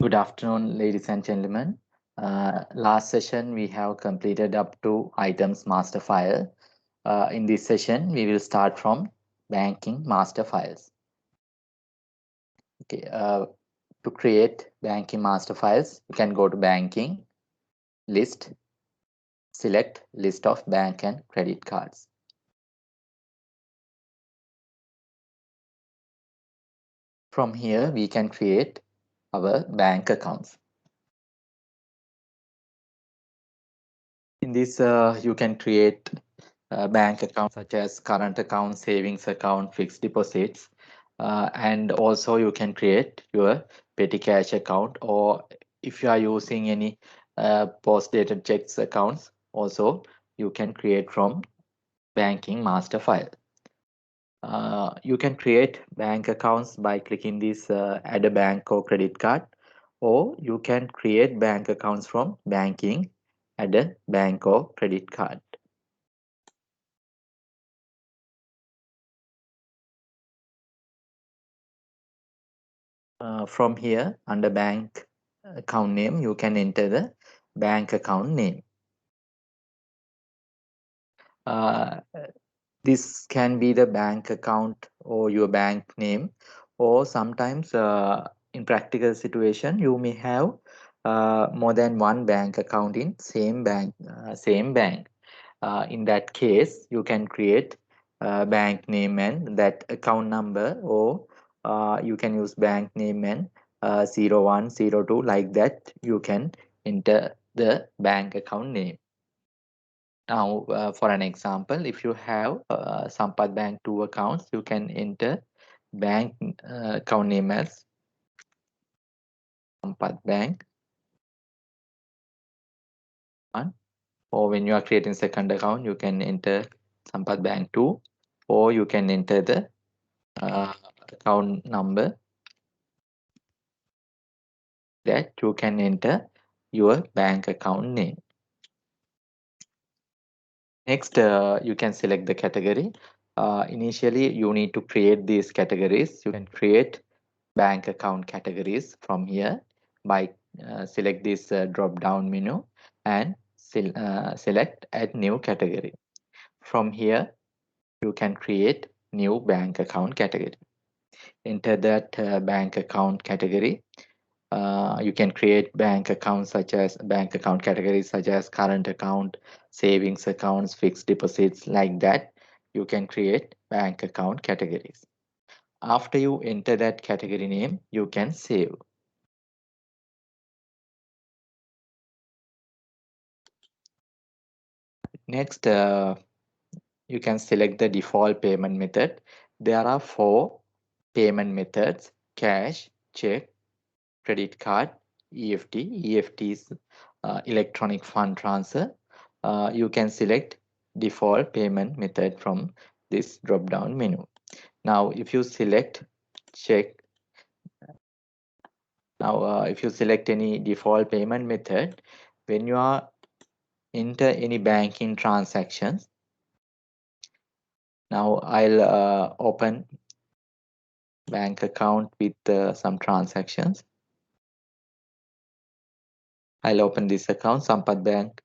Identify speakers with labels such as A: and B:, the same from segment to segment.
A: Good afternoon, ladies and gentlemen. Last session, we have completed up to items master file. In this session, we will start from banking master files. Okay, to create banking master files, you can go to banking, list, select list of bank and credit cards. From here, we can create our bank accounts. In this, you can create bank accounts such as current account, savings account, fixed deposits, and also you can create your petty cash account, or if you are using any post-dated checks accounts, also you can create from banking master file. You can create bank accounts by clicking this add a bank or credit card, or you can create bank accounts from banking, add a bank or credit card. From here, under bank account name, you can enter the bank account name. Uh, this can be the bank account or your bank name, or sometimes in practical situation, you may have more than one bank account in same bank. In that case, you can create bank name and that account number, or you can use bank name and 0102, like that. You can enter the bank account name. Now, for an example, if you have Sampath Bank 2 accounts, you can enter bank account name as Sampath Bank 1. Or when you are creating second account, you can enter Sampath Bank 2, or you can enter the account number that you can enter your bank account name. Next, you can select the category. Initially, you need to create these categories. You can create bank account categories from here by select this drop down menu and select add new category. From here, you can create new bank account category. Enter that bank account category. You can create bank accounts such as bank account categories such as current account, savings accounts, fixed deposits, like that. You can create bank account categories. After you enter that category name, you can save. Next, you can select the default payment method. There are 4 payment methods: cash, check, credit card, EFT. EFT is electronic fund transfer. You can select default payment method from this drop down menu. Now, if you select check, if you select any default payment method, when you are enter any banking transactions, now I'll open bank account with some transactions. I'll open this account, Sampath Bank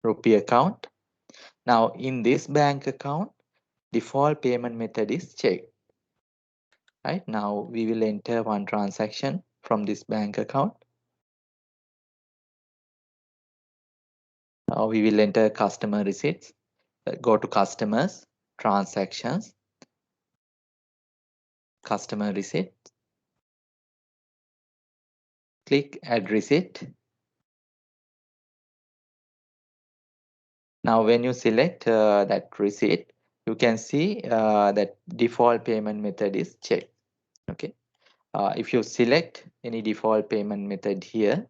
A: Rupee account. Now in this bank account, default payment method is check. Right now we will enter one transaction from this bank account. Now we will enter customer receipts. Go to customers, transactions. customer receipt. Click add receipt. Now when you select that receipt, you can see that default payment method is checked. Okay. If you select any default payment method here,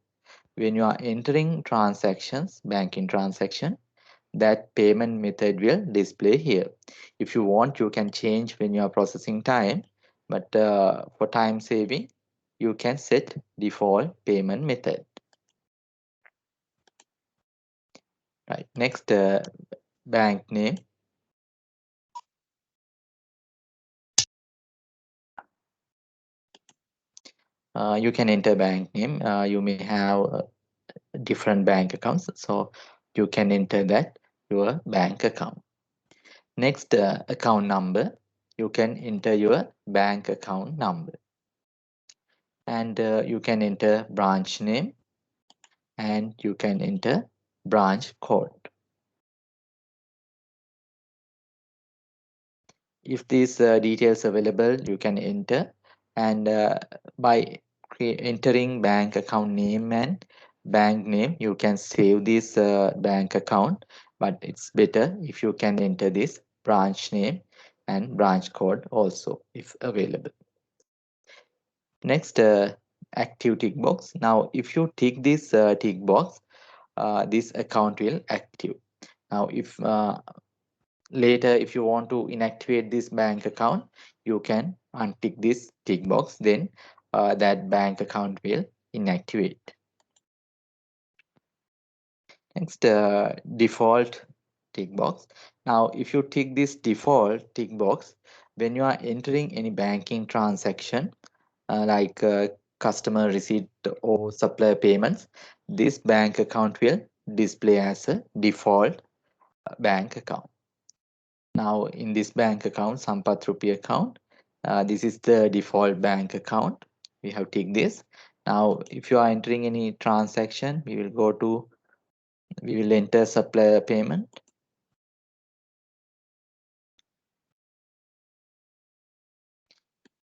A: when you are entering transactions, banking transaction, that payment method will display here. If you want, you can change when you are processing time, but for time saving, you can set default payment method. Right. Next, bank name. You can enter bank name. You may have different bank accounts, so you can enter that your bank account. Next, account number. You can enter your bank account number, and you can enter branch name, and you can enter branch code. If these details available, you can enter, and by entering bank account name and bank name, you can save this bank account, but it's better if you can enter this branch name and branch code also if available. Next, active tick box. Now if you tick this tick box, this account will active. Now if later if you want to inactivate this bank account, you can untick this tick box, then that bank account will inactivate. Next, default tick box. Now if you tick this default tick box, when you are entering any banking transaction like customer receipt or supplier payments, this bank account will display as a default bank account. Now in this bank account, Sampath Rupee account, this is the default bank account. We have ticked this. Now if you are entering any transaction, we will enter supplier payment.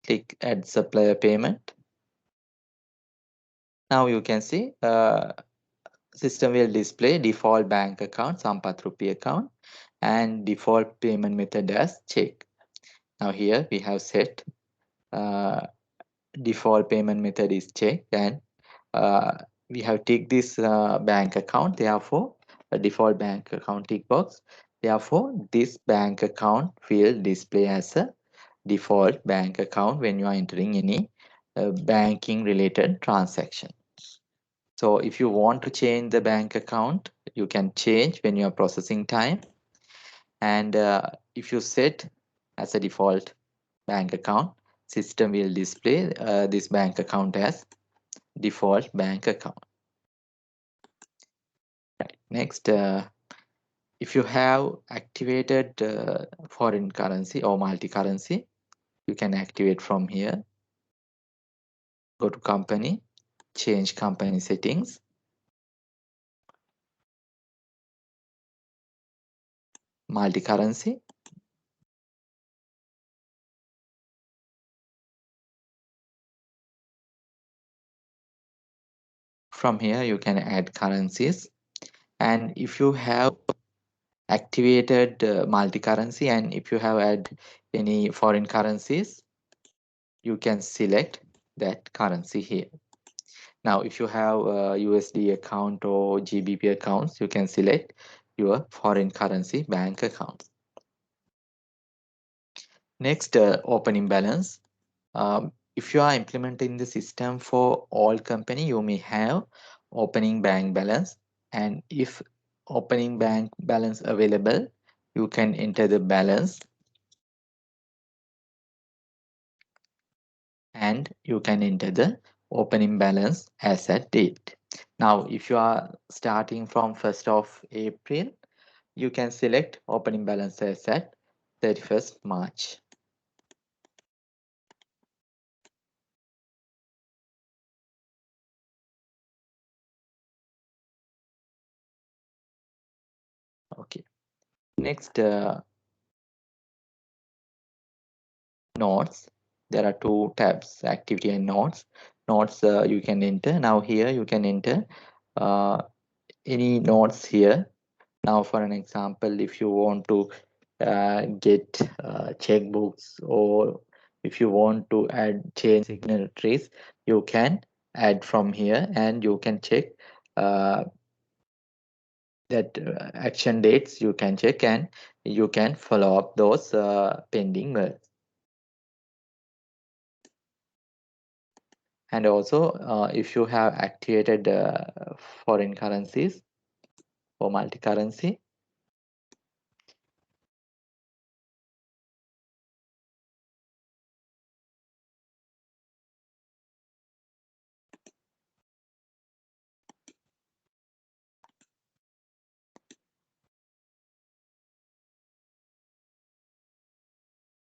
A: Click add supplier payment. Now you can see system will display default bank account, Sampath Rupee account, and default payment method as check. Now here we have set default payment method is check, and we have ticked this bank account, therefore a default bank account tick box, therefore this bank account will display as a default bank account when you are entering any banking related transaction. So if you want to change the bank account, you can change when you are processing time, and if you set as a default bank account, system will display this bank account as default bank account. Right. Next, if you have activated foreign currency or multi-currency, you can activate from here. Go to company, change company settings. Multi-currency. From here, you can add currencies. And if you have activated multi-currency, and if you have add any foreign currencies, you can select that currency here. Now if you have a USD account or GBP accounts, you can select your foreign currency bank account. Next, open imbalance. If you are implementing the system for all company, you may have opening bank balance, and if opening bank balance available, you can enter the balance, and you can enter the opening balance as at date. Now if you are starting from 1st of April, you can select opening balance as at 31st March. Okay. Next, notes. there are two tabs, activity and notes. Notes you can enter. Now here you can enter any notes here. Now for an example, if you want to get checkbooks, or if you want to add change signatories, you can add from here, and you can check uh, that action dates you can check, and you can follow up those pending merge. And also if you have activated foreign currencies or multi-currency,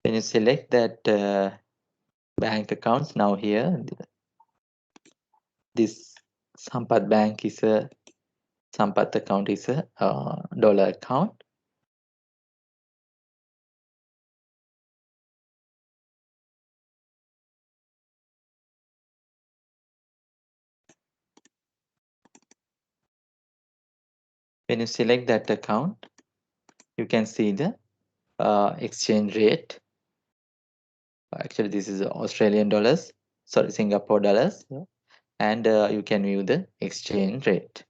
A: when you select that bank accounts, now here this Sampath Bank is a Sampath account is a dollar account. When you select that account, you can see the exchange rate. Actually, this is Australian dollars, sorry, Singapore dollars, and you can view the exchange rate.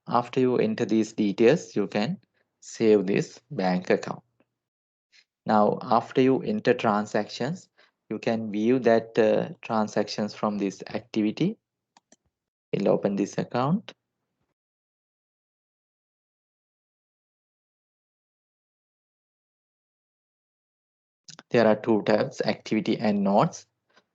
A: After you enter these details, you can save this bank account. Now, after you enter transactions, you can view that transactions from this activity. We'll open this account. There are two tabs, activity and notes.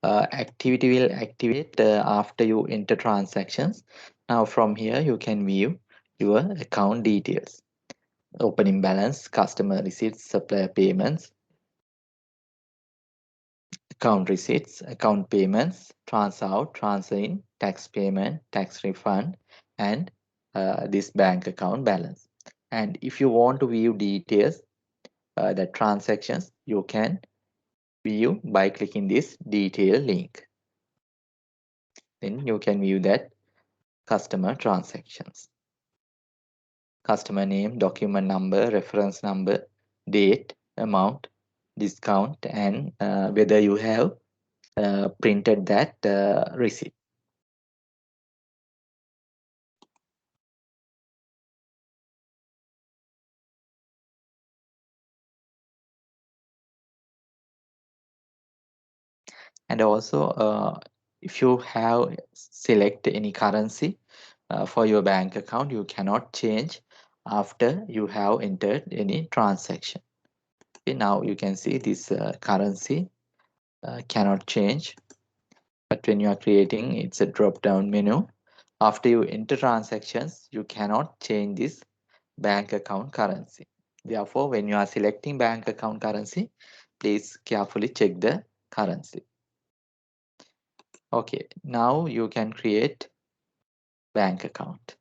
A: Activity will activate after you enter transactions. Now from here, you can view your account details. Opening balance, customer receipts, supplier payments, account receipts, account payments, trans out, trans in, tax payment, tax refund, and this bank account balance. And if you want to view details, the transactions, you can view by clicking this detail link. Then you can view that customer transactions. Customer name, document number, reference number, date, amount, discount, and whether you have printed that receipt. And also, if you have select any currency for your bank account, you cannot change after you have entered any transaction. Okay, now you can see this currency cannot change, but when you are creating, it's a drop down menu. After you enter transactions, you cannot change this bank account currency. Therefore, when you are selecting bank account currency, please carefully check the currency. Okay, now you can create bank account.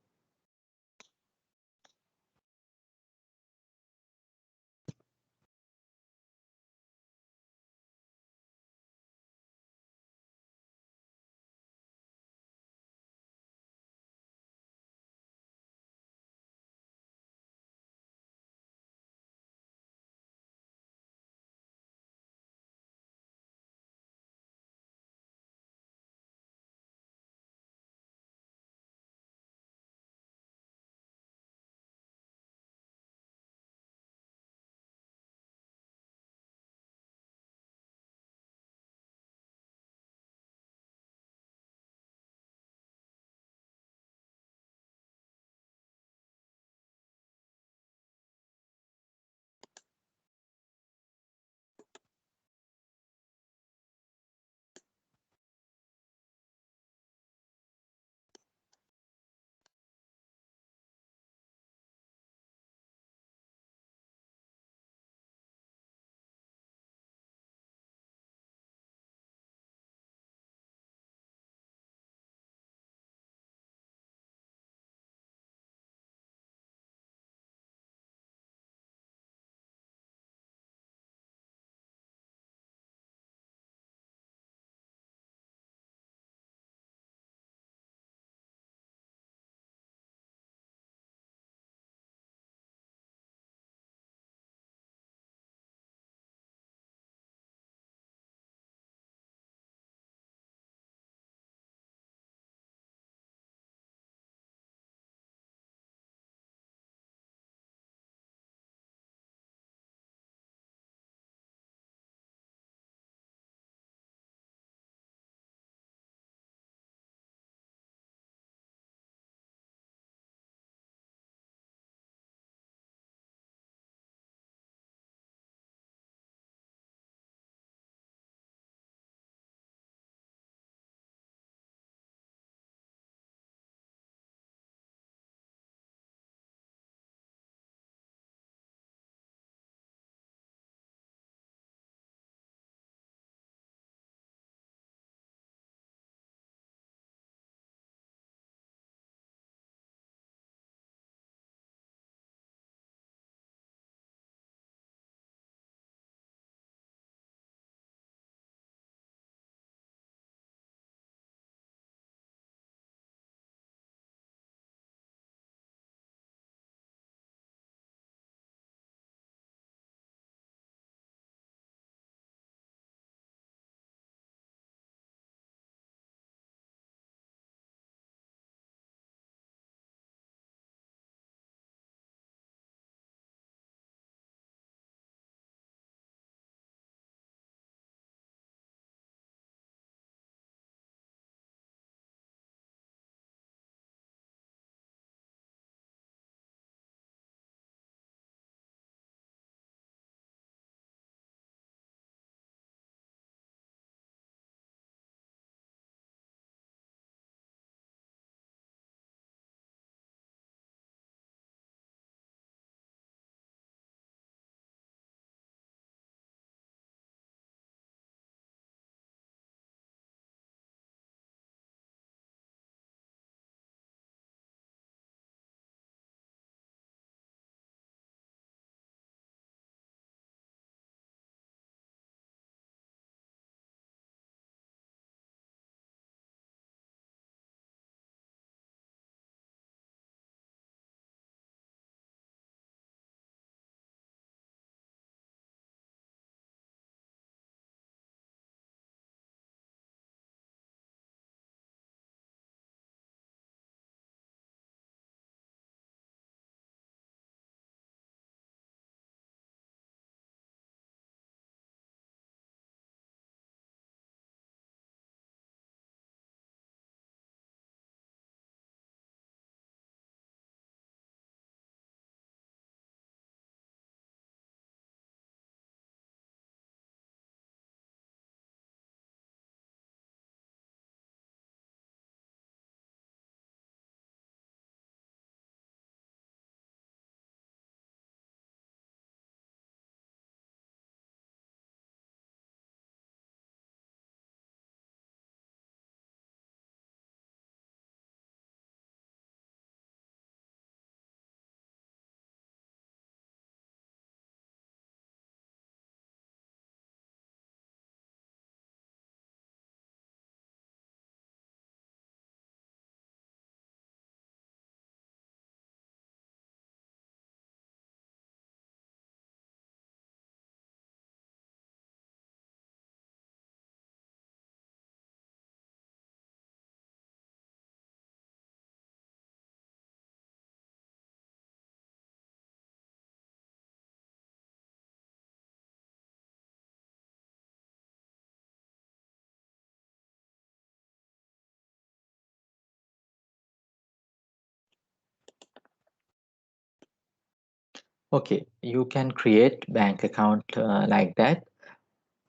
A: Okay, you can create bank account like that,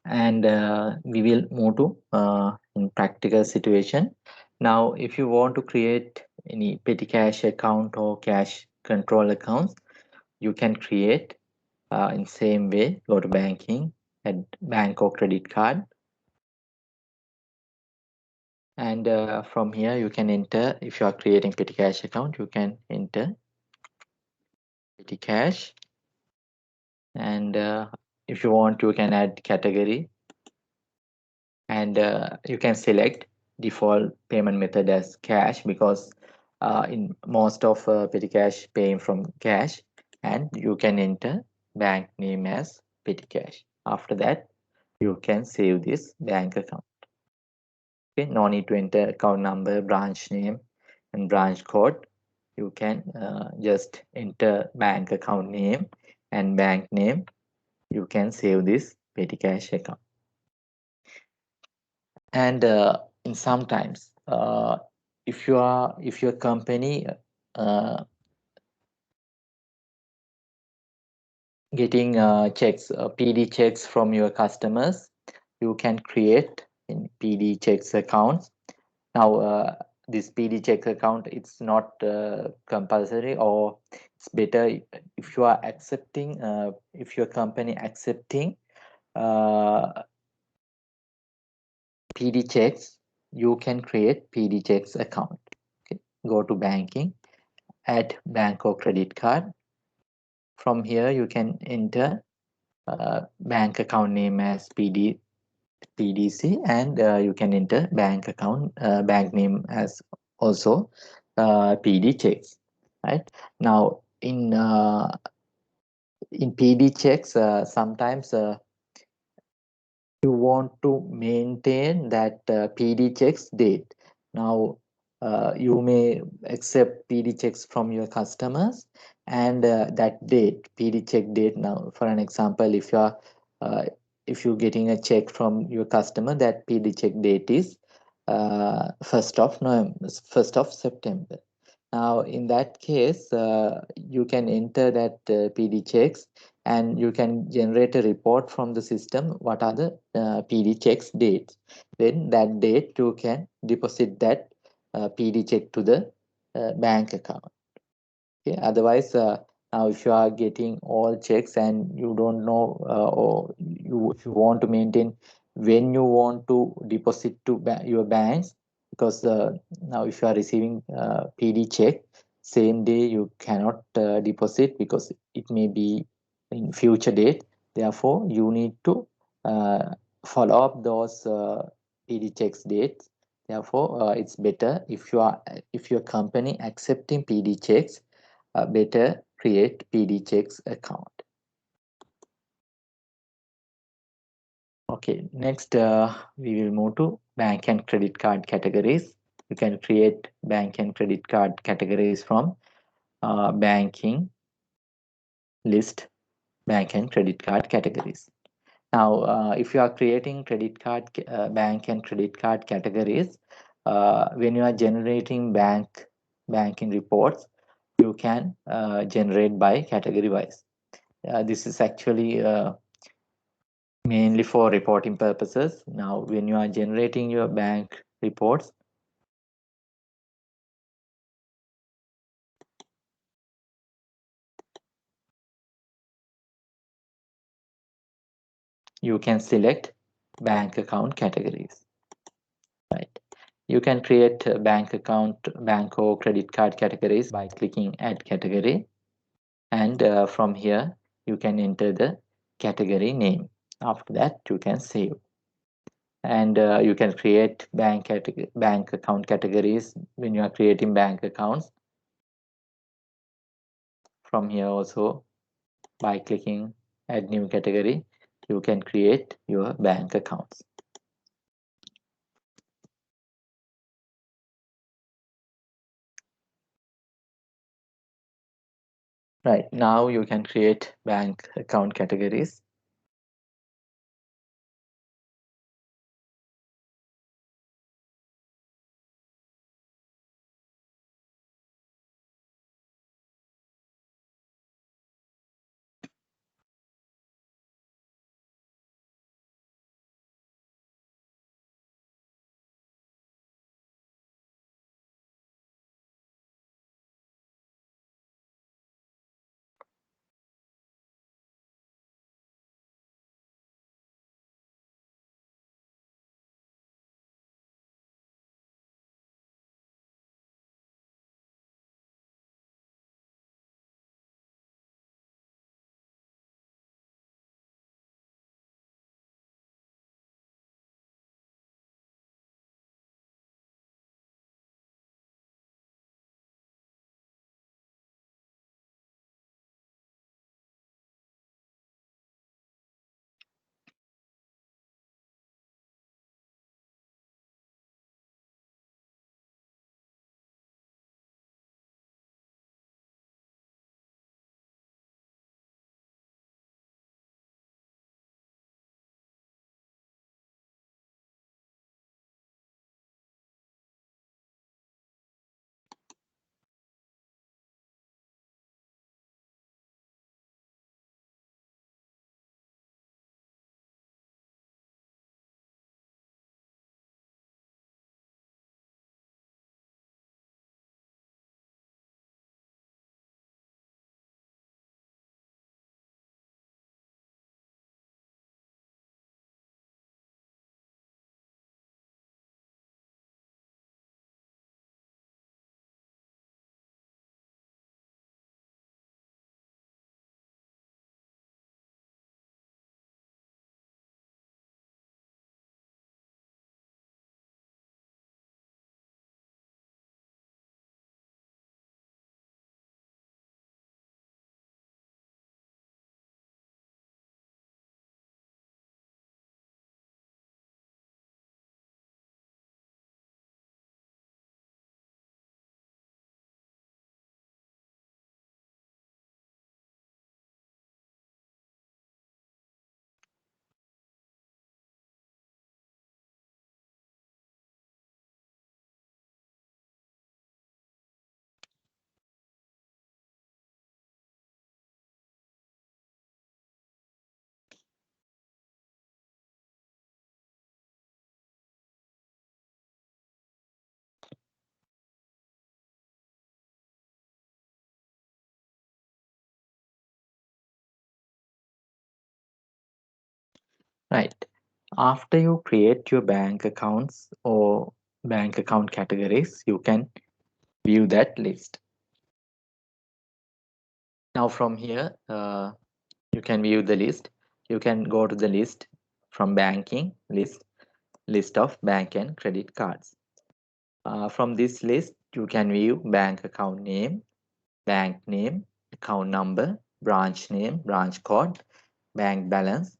A: and we will move to in practical situation. Now, if you want to create any petty cash account or cash control accounts, you can create in same way. Go to banking, add bank or credit card, and from here you can enter. If you are creating petty cash account, you can enter petty cash, and if you want, you can add category, and you can select default payment method as cash, because in most of petty cash paying from cash, and you can enter bank name as petty cash. After that, you can save this bank account. Okay, no need to enter account number, branch name, and branch code. You can just enter bank account name and bank name. You can save this petty cash account. And in sometimes, if your company uh, getting checks, PD checks from your customers, you can create in PD checks accounts. Now, this PD check account, it's not compulsory, or it's better if you are accepting, if your company accepting uh, PD checks, you can create PD checks account. Okay. Go to banking, add bank or credit card. From here, you can enter bank account name as PDC, and you can enter bank account bank name as also PD checks. Right now, in PD checks, sometimes you want to maintain that PD checks date. Now, you may accept PD checks from your customers, and that date, PD check date. Now, for an example, uh, if you're getting a check from your customer, that PD check date is 1st of November, 1st of September. Now, in that case, you can enter that PD checks, and you can generate a report from the system. What are the PD checks dates? Then that date you can deposit that PD check to the bank account. Okay. Otherwise, now if you are getting all checks and you don't know, or if you want to maintain when you want to deposit to your banks, because now if you are receiving PD check same day, you cannot deposit, because it may be in future date. Therefore, you need to uh, follow up those PD checks dates. Therefore, it's better if your company accepting PD checks, better create Pdtx account. Okay, next we will move to bank and credit card categories. You can create bank and credit card categories from banking list, bank and credit card categories. Now, if you are creating credit card, bank and credit card categories, when you are generating banking reports, you can generate by category wise. This is actually mainly for reporting purposes. Now, when you are generating your bank reports, you can select bank account categories. Right. You can create a bank account, bank or credit card categories by clicking Add Category, and from here you can enter the category name. After that, you can save, and you can create bank account categories when you are creating bank accounts. From here also, by clicking Add New Category, you can create your bank accounts. Right, now you can create bank account categories. Right. After you create your bank accounts or bank account categories, you can view that list. Now from here, you can view the list. You can go to the list from banking list of bank and credit cards. From this list, you can view bank account name, bank name, account number, branch name, branch code, bank balance,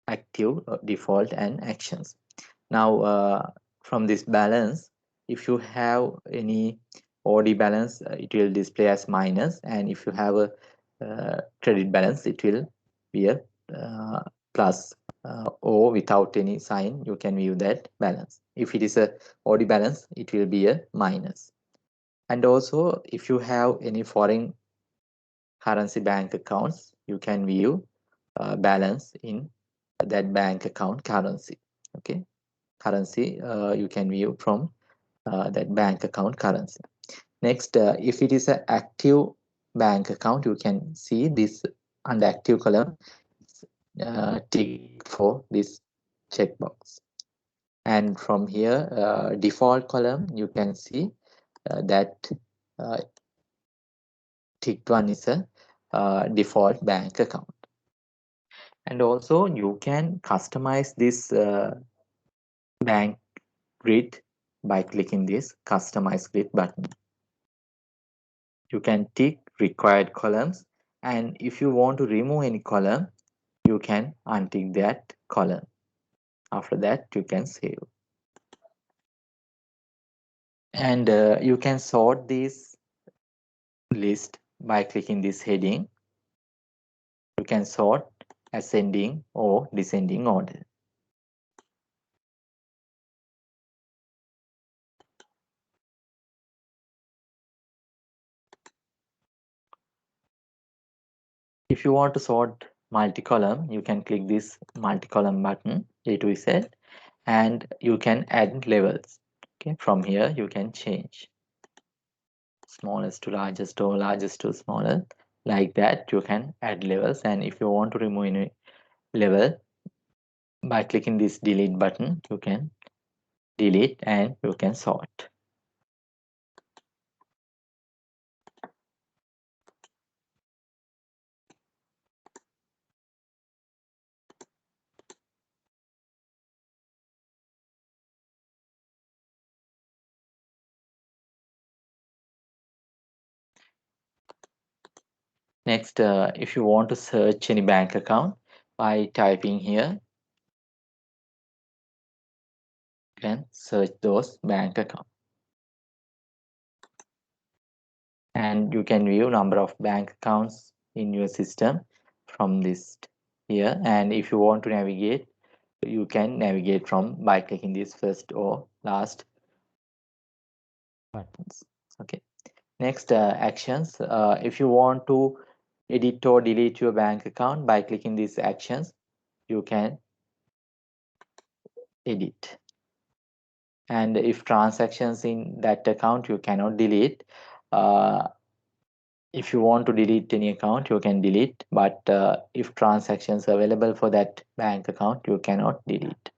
A: active, default, and actions. Now, from this balance, if you have any OD balance, it will display as minus, and if you have a credit balance, it will be a plus, or without any sign, you can view that balance. If it is a OD balance, it will be a minus. And also, if you have any foreign currency bank accounts, you can view balance in that bank account currency. Okay, currency you can view from that bank account currency. Next, if it is an active bank account, you can see this under active column, tick for this checkbox. And from here, default column, you can see that uh, ticked one is a default bank account. And also you can customize this bank grid by clicking this customize grid button. You can tick required columns, and if you want to remove any column, you can untick that column. After that, you can save. And you can sort this list by clicking this heading. You can sort ascending or descending order. If you want to sort multi-column, you can click this multi-column button, A to Z, and you can add levels. Okay, from here you can change smallest to largest or largest to smaller. Like that, you can add levels. And if you want to remove any level, by clicking this delete button, you can delete and you can sort. Next, if you want to search any bank account by typing here, you can search those bank accounts. And you can view number of bank accounts in your system from this here. And if you want to navigate, you can navigate from by clicking this first or last buttons. Okay, next, actions. If you want to edit or delete your bank account by clicking these actions, you can edit. And if transactions in that account you cannot delete, uh, if you want to delete any account, you can delete, but if transactions available for that bank account, you cannot delete.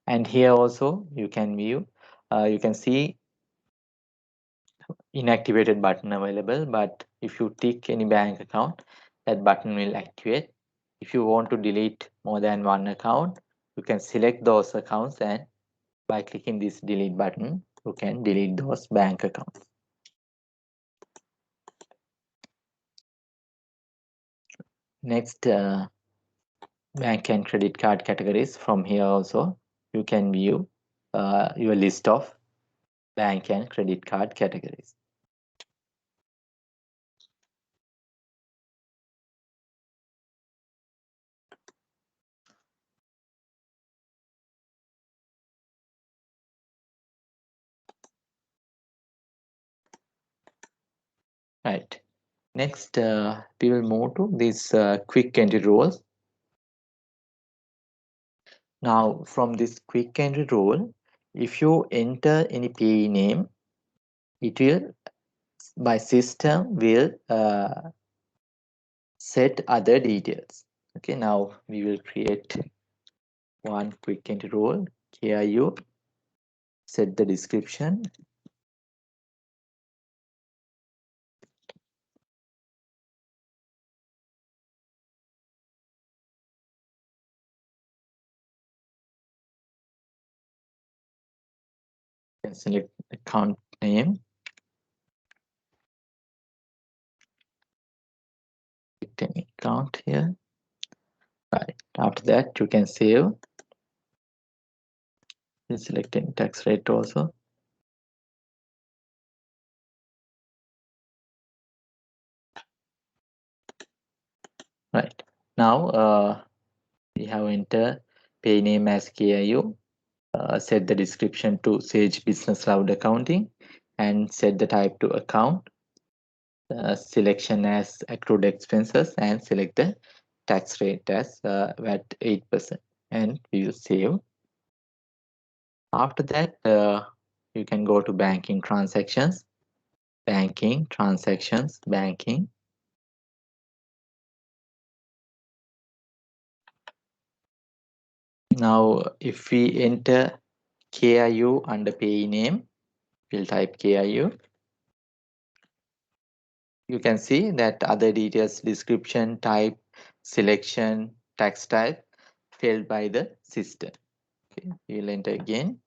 A: And here also you can view, you can see inactivated button available, but if you tick any bank account, that button will activate. If you want to delete more than one account, you can select those accounts, and by clicking this delete button, you can delete those bank accounts. Next, bank and credit card categories. From here also, you can view your list of bank and credit card categories. Right. Next, we will move to these quick entry rules. Now, from this quick entry rule, if you enter any payee name, it will, by system, will set other details. Okay, now we will create one quick entry rule, KIU, set the description. And select account name, select an account here. Right. After that, you can save. You select in tax rate also. Right. Now we have enter pay name as KIU. Set the description to Sage Business Cloud Accounting, and set the type to account. Selection as accrued expenses, and select the tax rate as VAT 8%, and we will save. After that, you can go to banking transactions, banking transactions, banking. Now, if we enter KIU under pay name, we'll type KIU. You can see that other details, description, type, selection, tax type, failed by the system. Okay, we'll enter again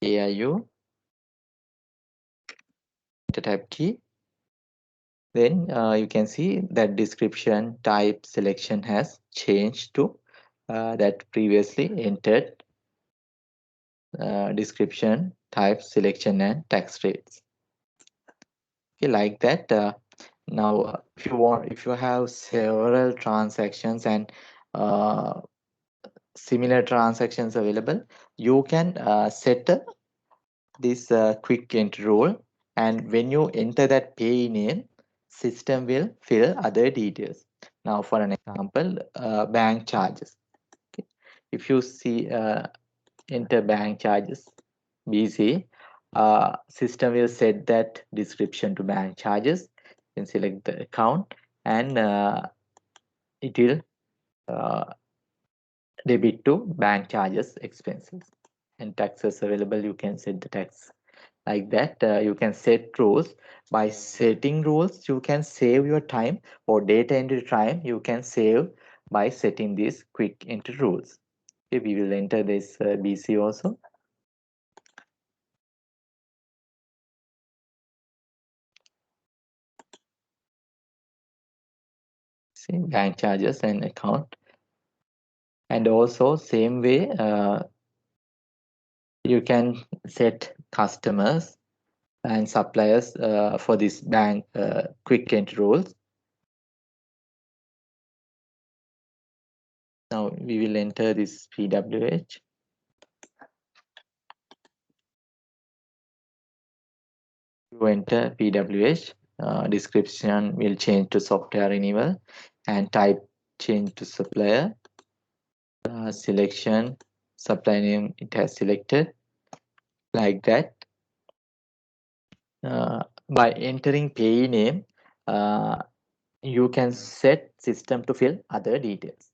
A: KIU, enter type key. Then you can see that description, type, selection has changed to that previously entered description, type, selection, and tax rates. Okay, like that. Now, if you have several transactions and uh, similar transactions available, you can set this quick entry rule, and when you enter that pay name, system will fill other details. Now, for an example, bank charges. Okay. If you see enter bank charges BC, system will set that description to bank charges. You can select the account, and it will uh, debit to bank charges expenses. And taxes available, you can set the tax like that. You can set rules. By setting rules, you can save your time, or data entry time you can save by setting these quick entry rules. Okay, we will enter this BC also. See, bank charges and account. And also same way, you can set customers and suppliers for this bank quick entry rules. Now we will enter this PWH. You enter PWH, description will change to software renewal, and type change to supplier. Selection, supply name it has selected, like that. By entering payee name, you can set system to fill other details.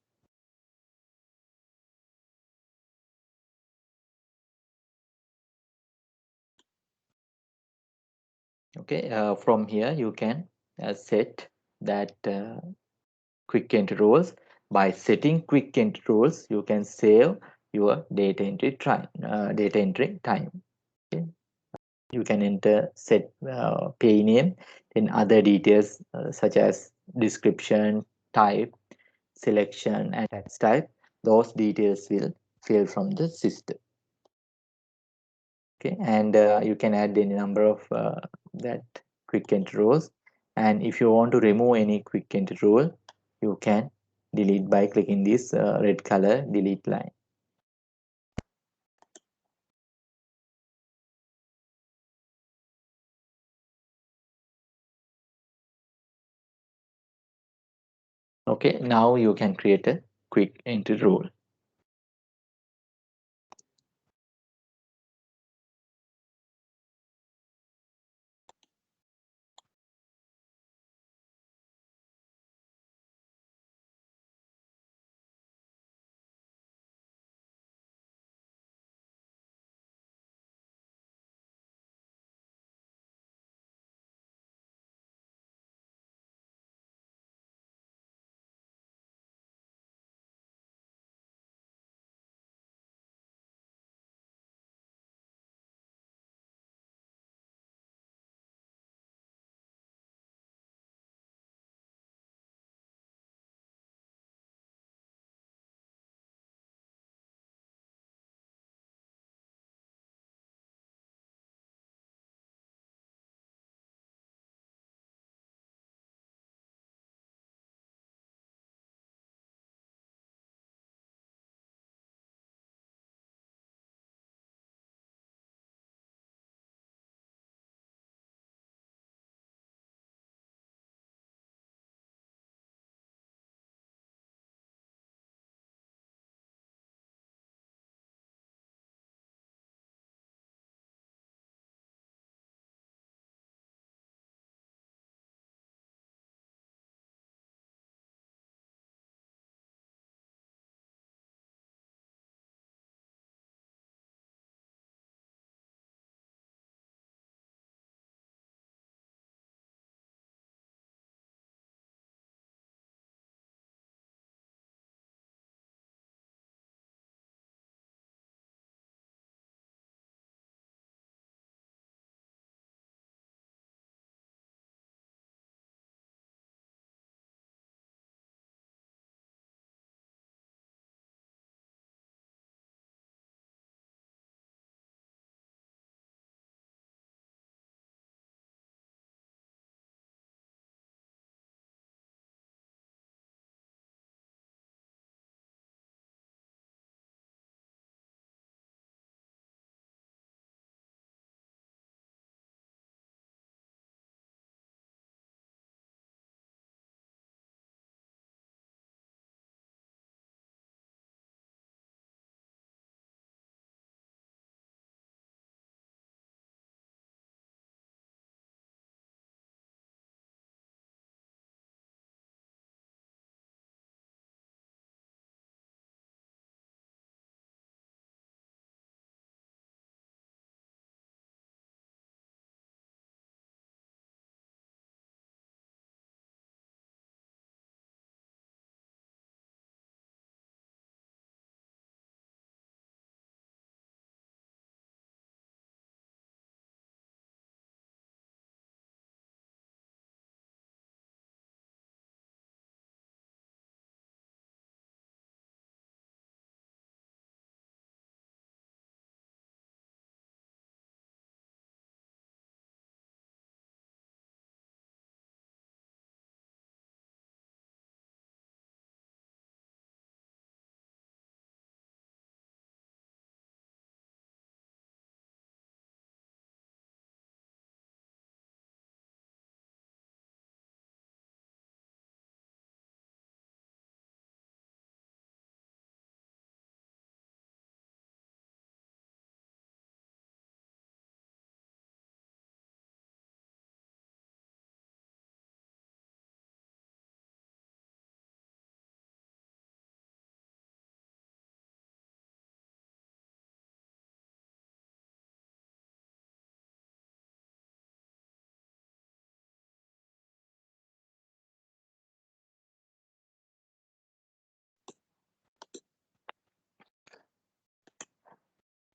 A: Okay, from here you can set that quick entry rules. By setting quick entry rules, you can save your data entry time. Okay. You can enter set pay name, then other details such as description, type, selection, and tax type. Those details will fill from the system. Okay, and you can add any number of that quick entry rules. And if you want to remove any quick entry rule, you can delete by clicking this red color delete line. Okay, now you can create a quick entry rule.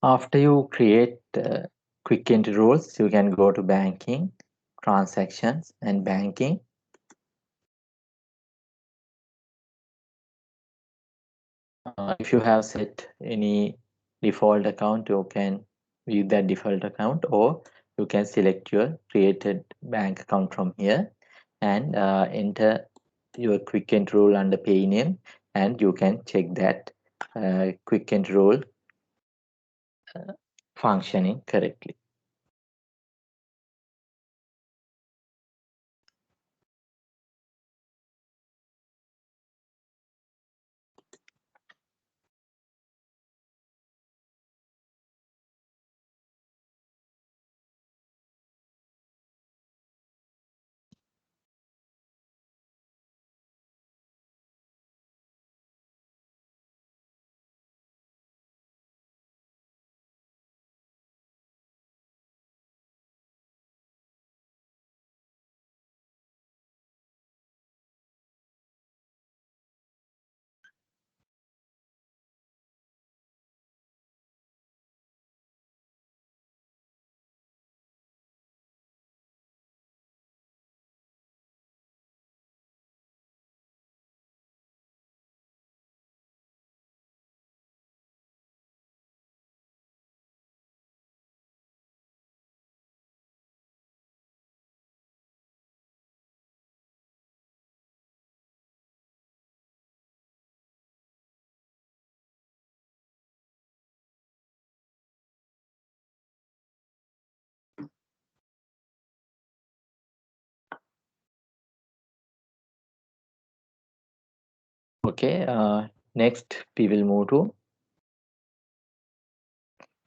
A: After you create quick entry rules, you can go to banking, transactions, and banking. If you have set any default account, you can view that default account, or you can select your created bank account from here and enter your quick entry rule under pay name, and you can check that quick entry rule functioning correctly. Okay, next we will move to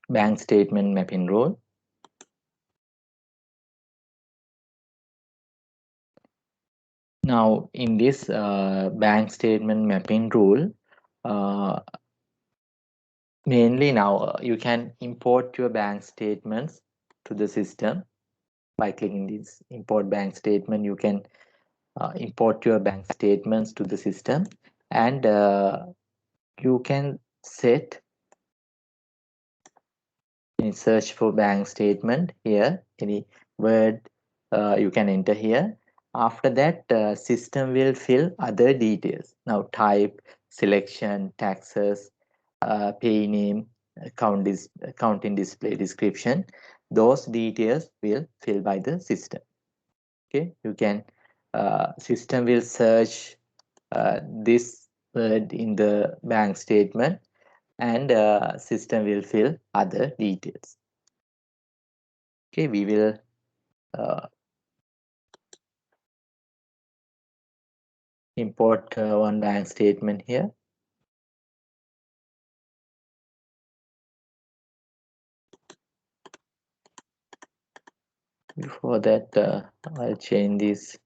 A: bank statement mapping rule. Now, in this bank statement mapping rule, uh, mainly now you can import your bank statements to the system by clicking this import bank statement. You can import your bank statements to the system, and you can set in search for bank statement here any word you can enter here. After that, system will fill other details. Now type, selection, taxes, pay name, accounting display description, those details will fill by the system. Okay, you can system will search this word in the bank statement, and system will fill other details. Okay, we will uh, import one bank statement here. Before that, I'll change this.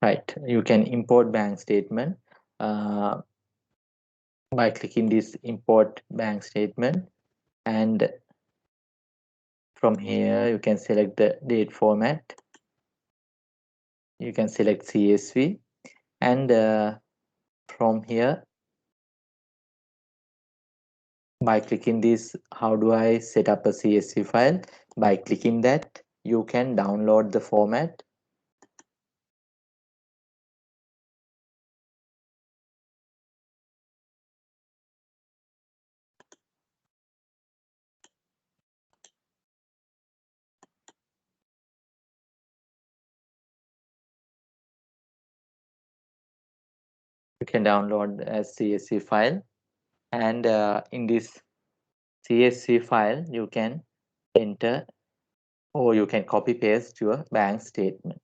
A: Right, you can import bank statement uh, by clicking this import bank statement, and from here you can select the date format. You can select CSV, and from here, by clicking this, how do I set up a CSV file? By clicking that, you can download the format. You can download a CSV file, and in this CSV file, you can enter, or you can copy paste your bank statement.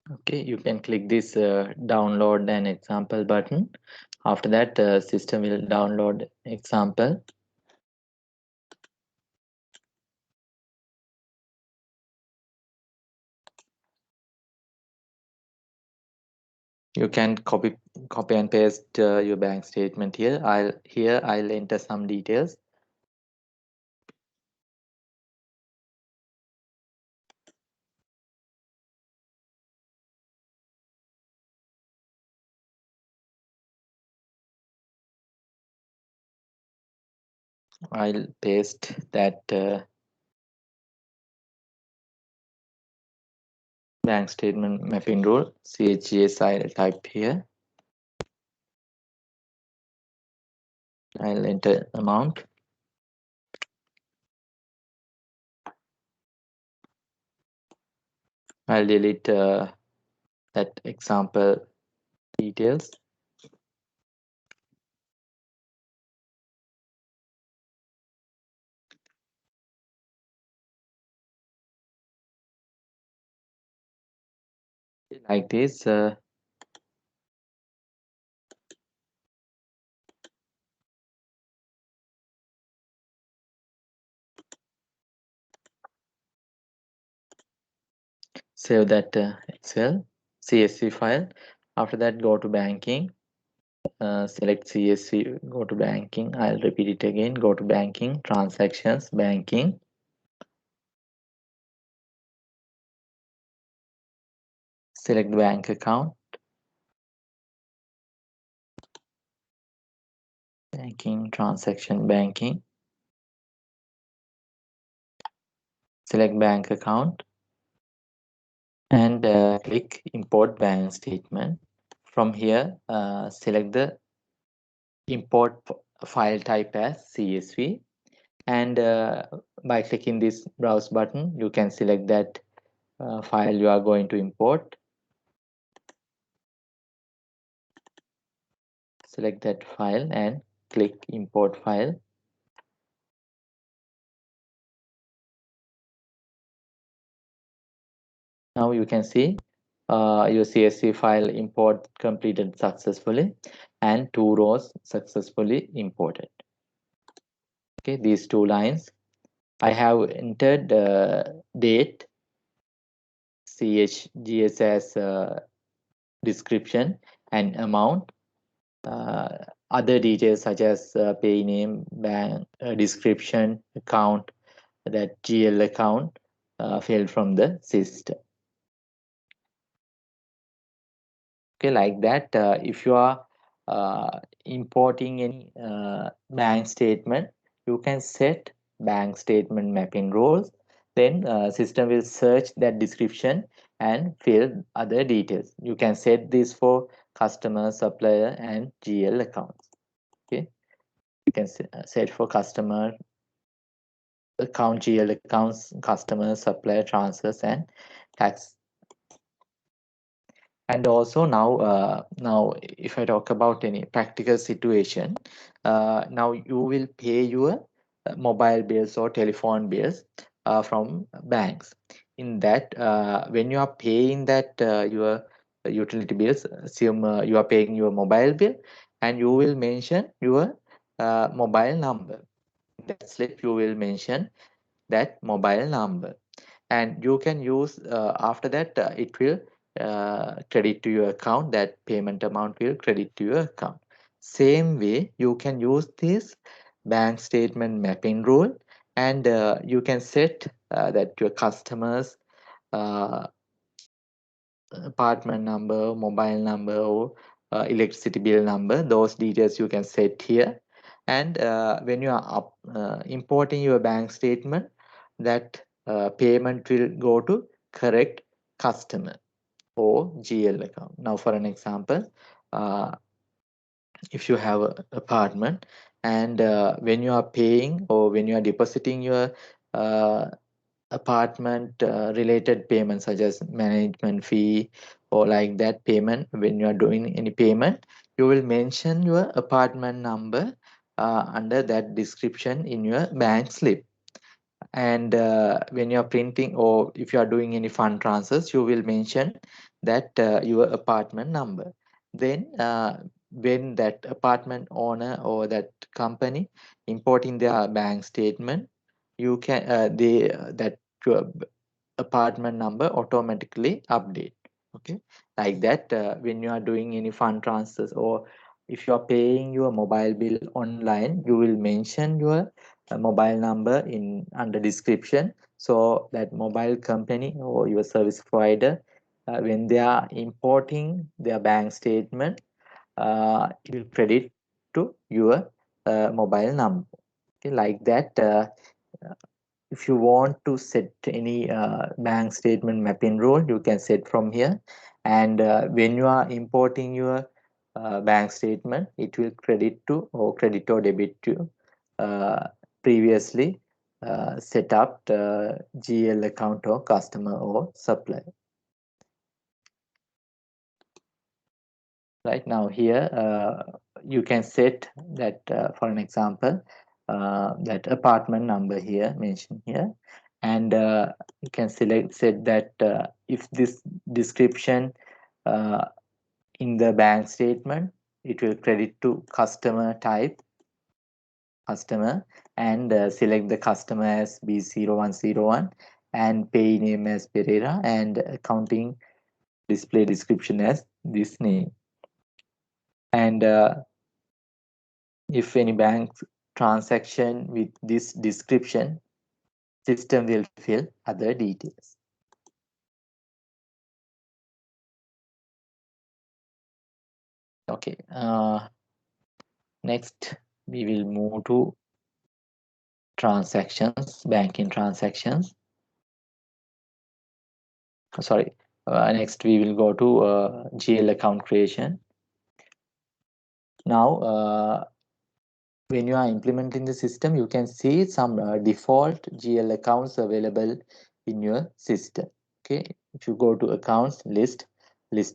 A: Okay, you can click this download an example button. After that, system will download example. You can copy and paste your bank statement here. I'll enter some details. I'll paste that bank statement mapping rule. CHGS I'll type here. I'll enter amount. I'll delete that example details. Like this. Save that Excel CSV file. After that, go to banking. Select CSV, go to banking. I'll repeat it again. Go to banking, transactions, banking. Select bank account, banking, transaction, banking. Select bank account and click import bank statement. From here, select the import file type as CSV, and by clicking this browse button, you can select that file you are going to import. Select that file and click import file. Now you can see your CSV file import completed successfully and 2 rows successfully imported. Okay, these 2 lines. I have entered date, CHGS as description, and amount. Other details such as pay name, bank description, account, that GL account failed from the system. Okay, like that. If you are importing any bank statement, you can set bank statement mapping rules. Then system will search that description and fill other details. You can set this for customer, supplier, and GL accounts. Okay, you can set for customer account, GL accounts, customer, supplier, transfers, and tax. And also now if I talk about any practical situation, now you will pay your mobile bills or telephone bills from banks. In that, when you are paying that your utility bills, assume you are paying your mobile bill, and you will mention your mobile number. In that slip you will mention that mobile number, and you can use after that it will credit to your account. That payment amount will credit to your account. Same way you can use this bank statement mapping rule, and you can set that your customers uh, apartment number, mobile number, or electricity bill number. Those details you can set here. And when you are importing your bank statement, that payment will go to correct customer or GL account. Now, for an example, uh, if you have an apartment, and when you are paying or when you are depositing your uh, apartment related payments such as management fee or like that payment, when you are doing any payment, you will mention your apartment number under that description in your bank slip. And when you are printing or if you are doing any fund transfers, you will mention that your apartment number. Then when that apartment owner or that company importing their bank statement, you can that your apartment number automatically update. Okay, like that when you are doing any fund transfers, or if you are paying your mobile bill online, you will mention your mobile number in under description, so that mobile company or your service provider, when they are importing their bank statement, it will credit to your mobile number. Okay, like that if you want to set any bank statement mapping rule, you can set from here. And when you are importing your bank statement, it will credit to or credit or debit to uh, previously set up GL account or customer or supplier. Right now here you can set that for an example that apartment number here mentioned here, and you can set that if this description uh, in the bank statement, it will credit to customer type customer, and select the customer as B0101 and pay name as Pereira, and accounting display description as this name. And if any bank transaction with this description, system will fill other details. Okay, next we will move to transactions, banking transactions. Sorry, next we will go to GL account creation. Now, when you are implementing the system, you can see some default GL accounts available in your system. Okay, if you go to accounts list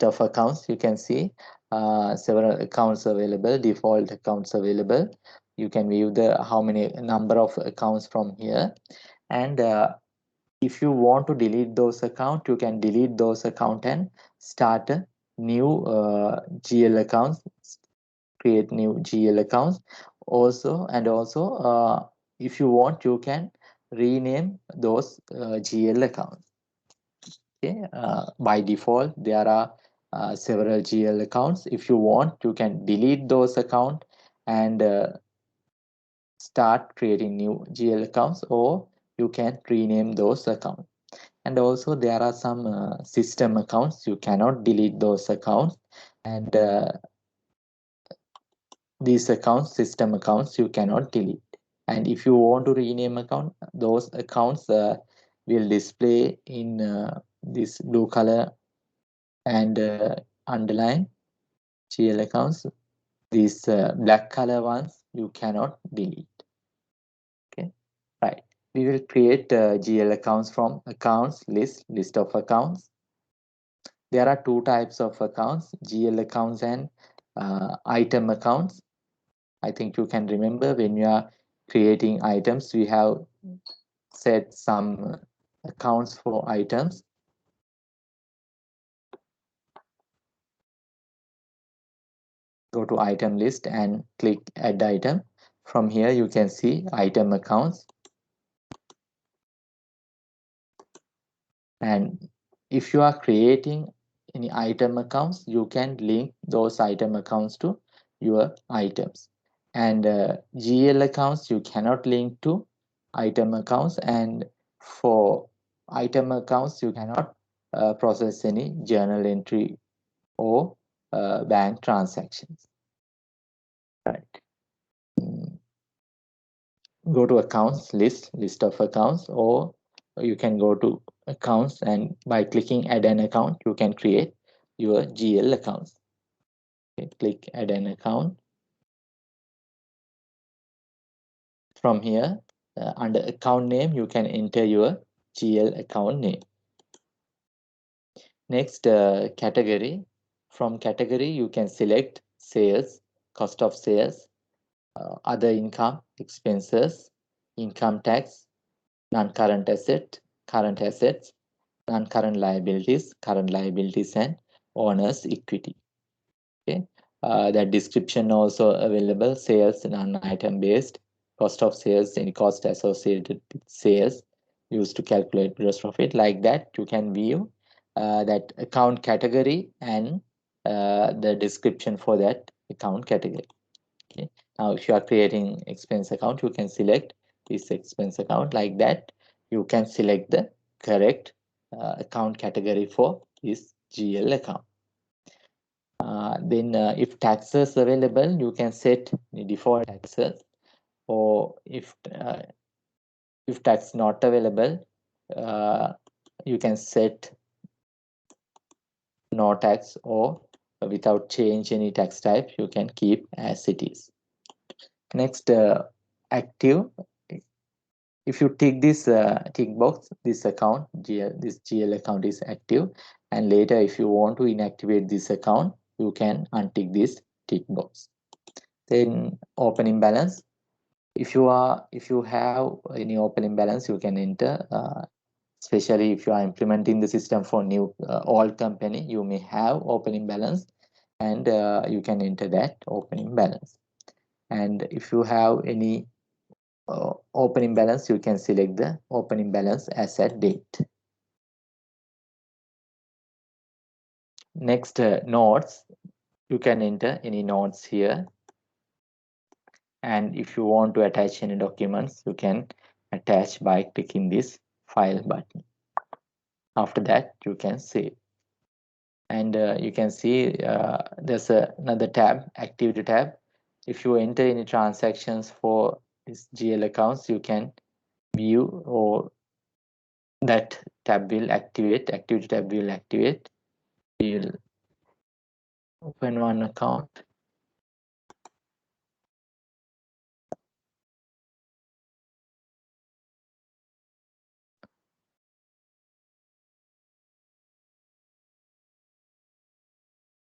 A: of accounts, you can see several accounts available, default accounts available. You can view the how many number of accounts from here, and if you want to delete those accounts, you can delete those account and start a new GL accounts, create new GL accounts also. And also if you want, you can rename those GL accounts. Okay, by default there are several GL accounts. If you want, you can delete those accounts and start creating new GL accounts, or you can rename those accounts. And also there are some system accounts, you cannot delete those accounts, and these accounts, system accounts, you cannot delete. And if you want to rename account, those accounts will display in this blue color and underline GL accounts. These black color ones you cannot delete. Okay, right. We will create GL accounts from accounts list of accounts. There are two types of accounts, GL accounts and item accounts. I think you can remember when you are creating items, we have set some accounts for items. Go to item list and click add item. From here you can see item accounts, and if you are creating any item accounts, you can link those item accounts to your items. And GL accounts you cannot link to item accounts, and for item accounts you cannot process any journal entry or bank transactions. Right. Go to accounts list of accounts, or you can go to accounts, and by clicking add an account you can create your GL accounts. Okay, click add an account. From here under account name you can enter your GL account name. Next category. From category you can select sales, cost of sales, other income, expenses, income tax, non-current asset, current assets, non-current liabilities, current liabilities, and owner's equity. Okay, that description also available: sales, non-item based, cost of sales, any cost associated with sales used to calculate gross profit. Like that, you can view that account category and the description for that account category. Okay, now if you are creating expense account, you can select this expense account. Like that, you can select the correct account category for this GL account. Then if taxes available, you can set the default taxes, or if tax not available, uh, you can set no tax, or without change any tax type, you can keep as it is. Next, active. If you tick this tick box, this account this GL account is active, and later if you want to inactivate this account, you can untick this tick box. Then opening balance. If you have any opening balance, you can enter. Especially if you are implementing the system for new old company, you may have opening balance, and you can enter that opening balance. And if you have any opening balance, you can select the opening balance as at date. Next, notes. You can enter any notes here, and if you want to attach any documents, you can attach by clicking this file button. After that, you can save. And you can see there's another tab, activity tab. If you enter any transactions for this GL accounts, you can view, or that tab will activate, activity tab will activate. You'll open one account.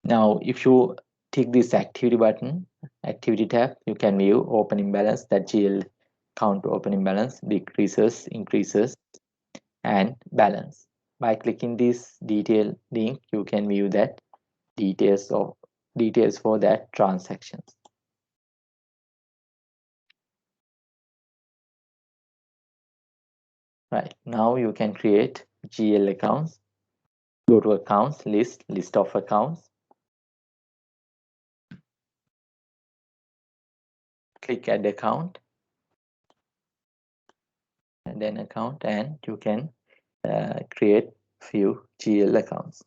A: Now, if you tick this activity button, activity tab, you can view opening balance, that GL count opening balance decreases, increases, and balance. By clicking this detail link, you can view that details for that transactions. Right, now you can create GL accounts. Go to accounts, list of accounts. Click add account, and then account, and you can create few GL accounts.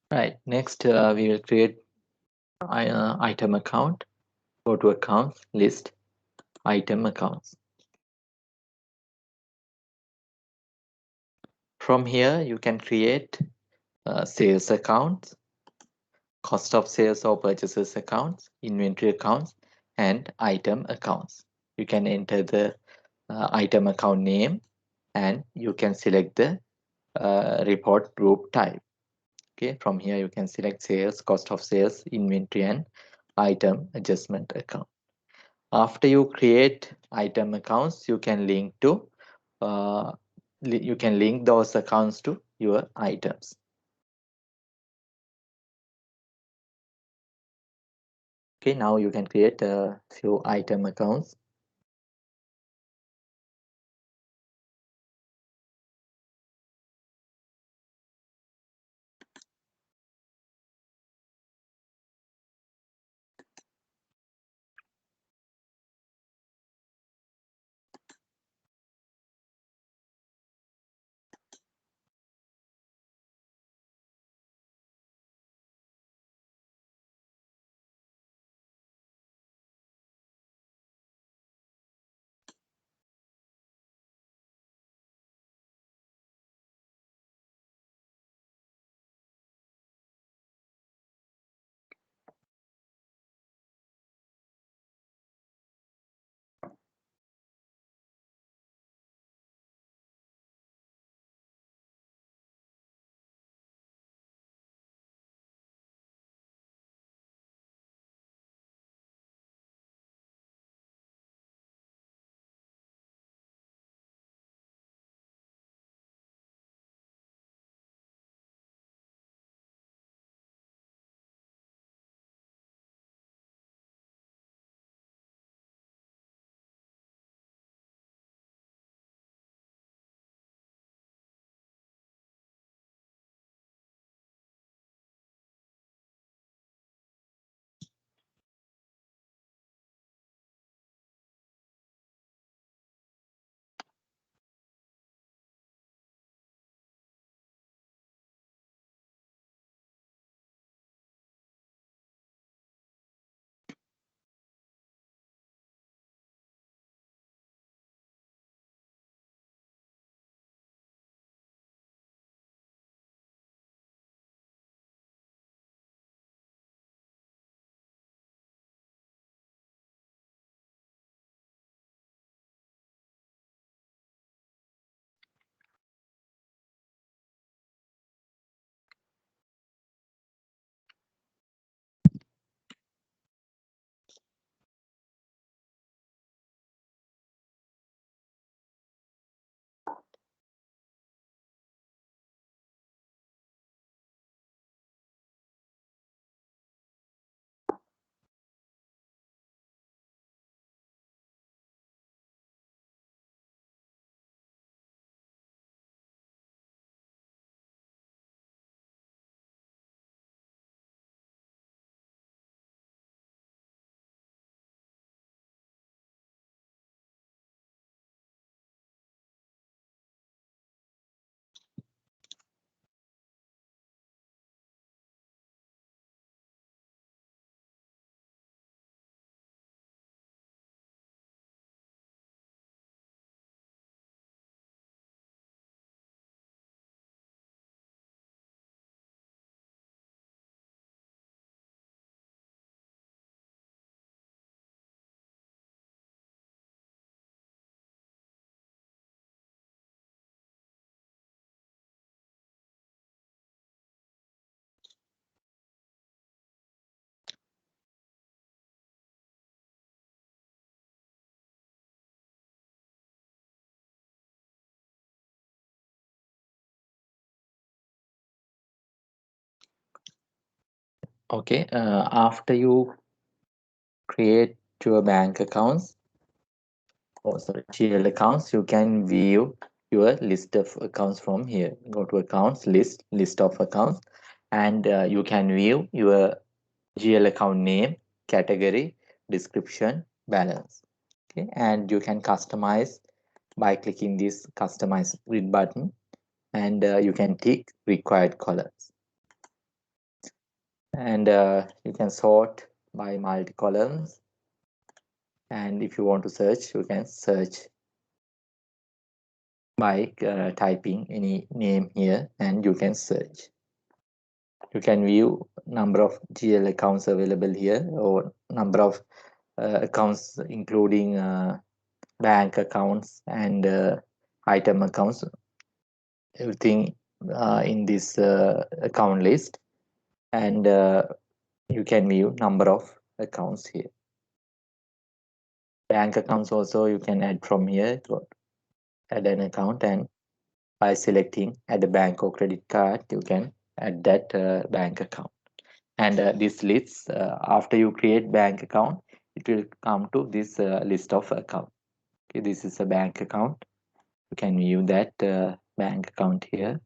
A: Right. Next, we will create item account. Go to accounts, list, item accounts. From here, you can create sales accounts, cost of sales or purchases accounts, inventory accounts, and item accounts. You can enter the item account name and you can select the report group type. Okay, from here you can select sales, cost of sales, inventory, and item adjustment account. After you create item accounts, you can link to you can link those accounts to your items. Okay, now you can create a few item accounts. Okay, after you create your bank accounts, oh sorry, GL accounts, you can view your list of accounts from here. Go to accounts, list of accounts, and you can view your GL account name, category, description, balance. Okay, and you can customize by clicking this customize grid button, and you can tick required colors. And you can sort by multi columns, and if you want to search, you can search by typing any name here, and you can search. You can view number of GL accounts available here, or number of accounts including bank accounts and item accounts, everything in this account list. And you can view number of accounts here. Bank accounts also you can add from here. Add an account, and by selecting add a bank or credit card, you can add that bank account. And this list, after you create bank account, it will come to this list of account. Okay, this is a bank account. You can view that bank account here.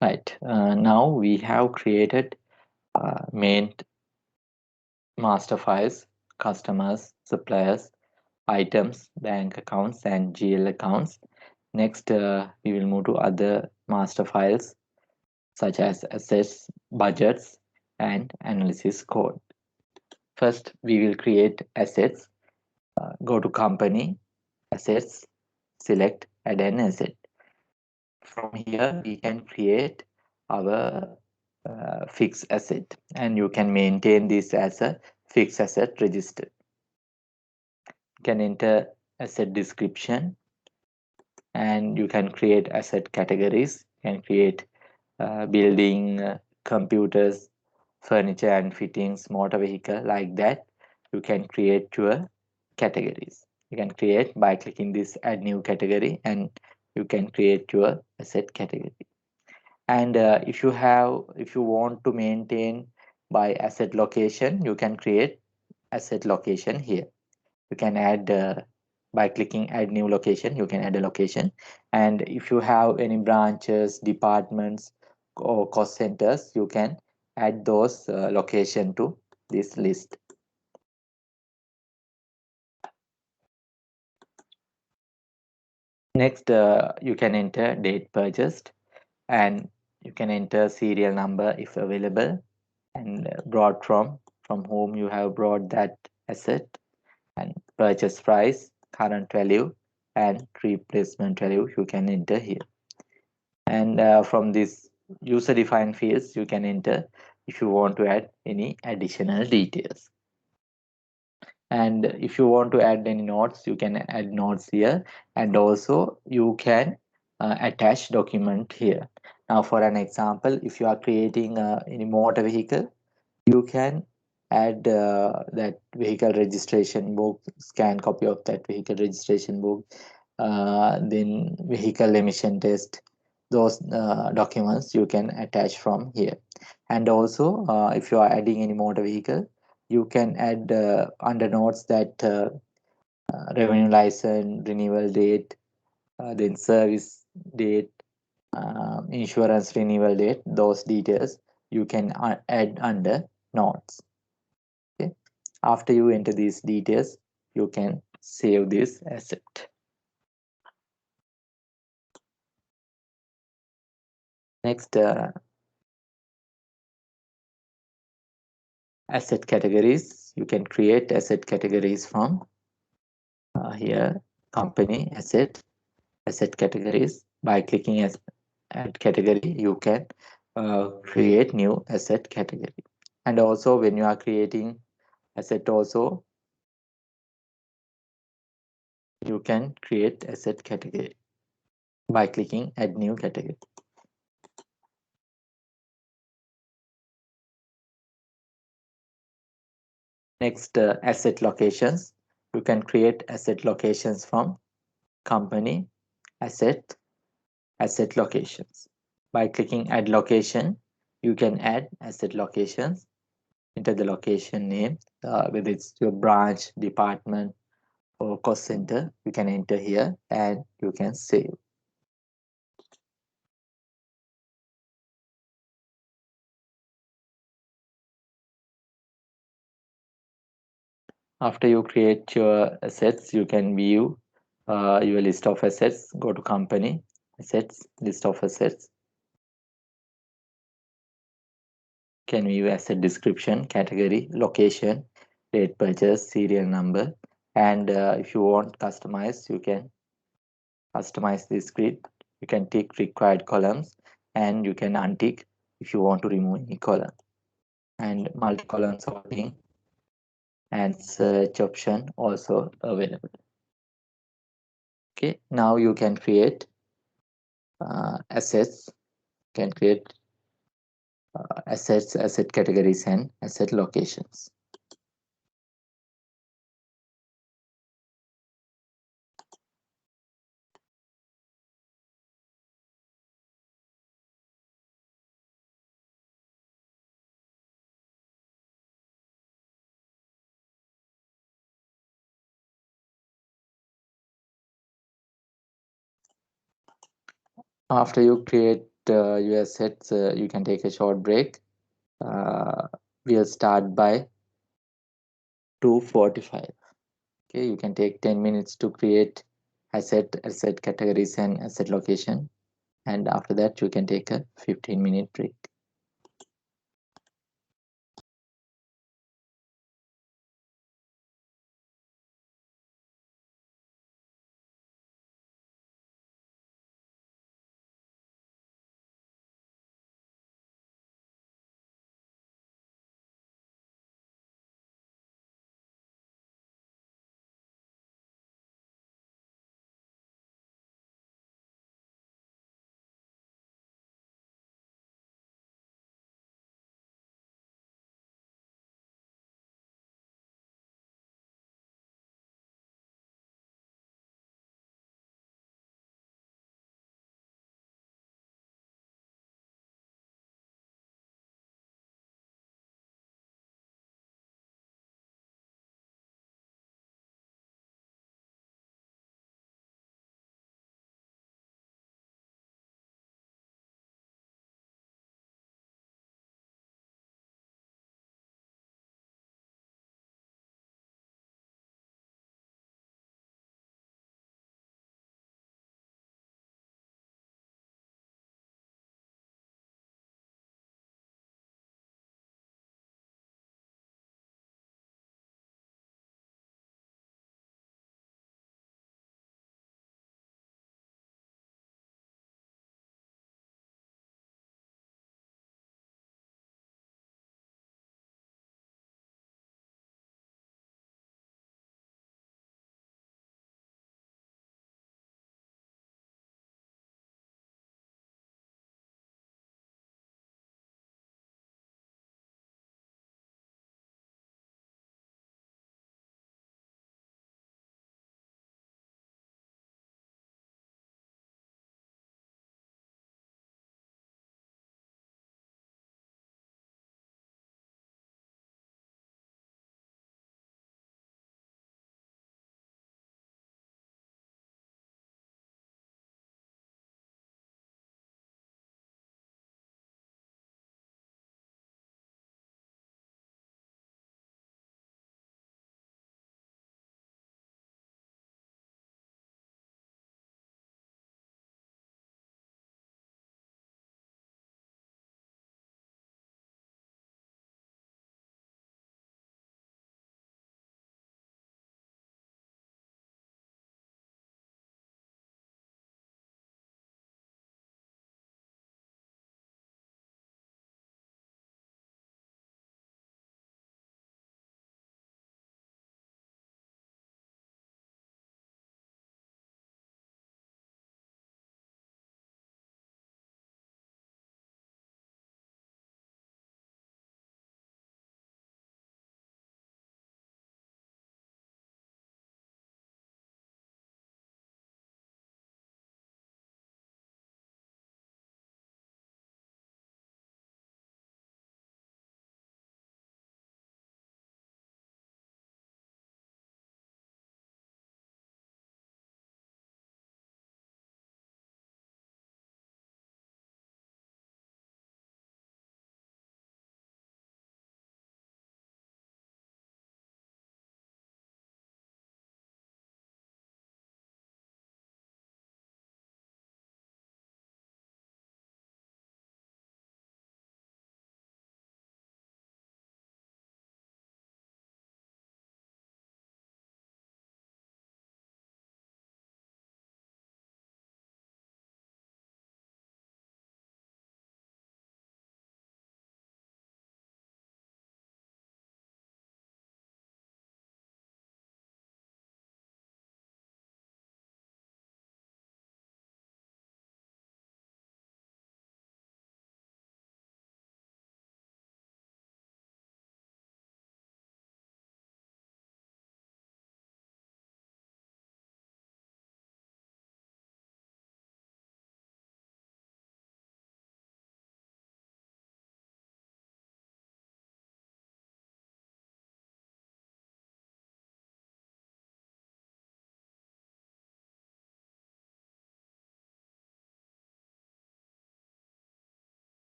A: Right, now we have created main master files, customers, suppliers, items, bank accounts, and GL accounts. Next, we will move to other master files such as assets, budgets, and analysis code. First, we will create assets. Go to company, assets, select add an asset. From here, we can create our fixed asset, and you can maintain this as a fixed asset register. You can enter asset description, and you can create asset categories. You can create building, computers, furniture and fittings, motor vehicle, like that. You can create your categories. You can create by clicking this add new category, and you can create your asset category. And if you want to maintain by asset location, you can create asset location here. You can add by clicking add new location, you can add a location. And if you have any branches, departments, or cost centers, you can add those location to this list. Next, you can enter date purchased, and you can enter serial number if available, and brought from whom you have brought that asset, and purchase price, current value, and replacement value you can enter here. And from this user defined fields, you can enter if you want to add any additional details. And if you want to add any notes, you can add notes here, and also you can attach document here. Now for an example, if you are creating any motor vehicle, you can add that vehicle registration book, scan copy of that vehicle registration book, then vehicle emission test. Those documents you can attach from here. And also if you are adding any motor vehicle, you can add under notes that revenue license renewal date, then service date, insurance renewal date. Those details you can add under notes. Okay, after you enter these details, you can save this asset. Next, asset categories. You can create asset categories from here, company asset, asset categories. By clicking as add category, you can create new asset category. And also when you are creating asset also, you can create asset category by clicking add new category. Next, asset locations. You can create asset locations from company, asset, asset locations. By clicking add location, you can add asset locations. Enter the location name, whether it's your branch, department, or cost center. You can enter here, and you can save. After you create your assets, you can view your list of assets. Go to company, assets, list of assets. Can view asset description, category, location, date purchase, serial number, and if you want customize, you can customize this grid. You can tick required columns, and you can untick if you want to remove any column. And multi-column sorting and search option also available. Okay, now you can create assets. Can create assets, asset categories, and asset locations. After you create your assets, you can take a short break. Uh, we'll start by 2:45. Okay, you can take 10 minutes to create asset categories, and asset location. And after that, you can take a 15-minute break.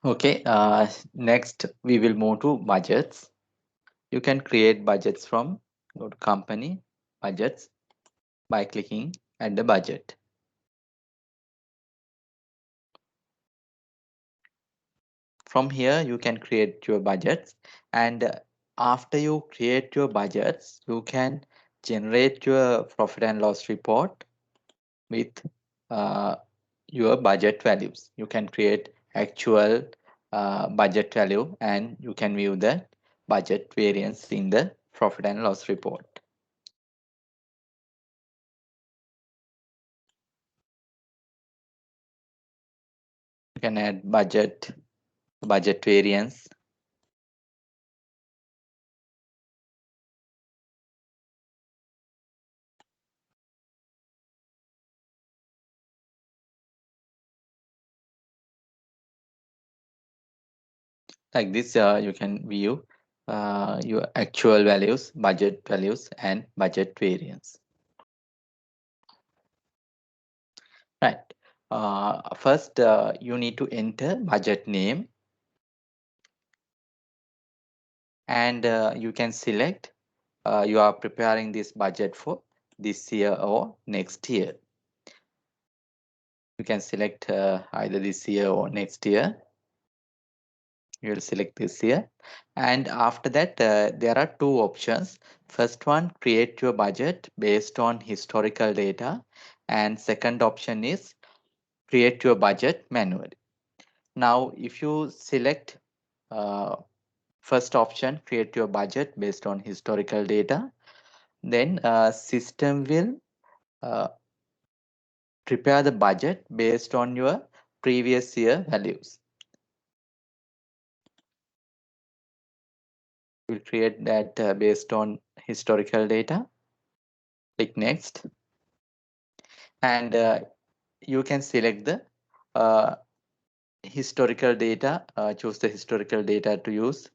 A: Okay, next we will move to budgets. You can create budgets from go to company budgets by clicking at the budget. From here, you can create your budgets, and after you create your budgets, you can generate your profit and loss report with uh, your budget values. You can create actual budget value, and you can view the budget variance in the profit and loss report. You can add budget variance. Like this, you can view your actual values, budget values, and budget variance. Right. First, you need to enter budget name, and you can select you are preparing this budget for this year or next year. You can select either this year or next year. You will select this year, and after that, there are two options. First one, create your budget based on historical data, and second option is create your budget manually. Now, if you select uh, first option, create your budget based on historical data, then system will uh, prepare the budget based on your previous year values. We'll create that based on historical data. Click next, and you can select the uh, historical data. Choose the historical data to use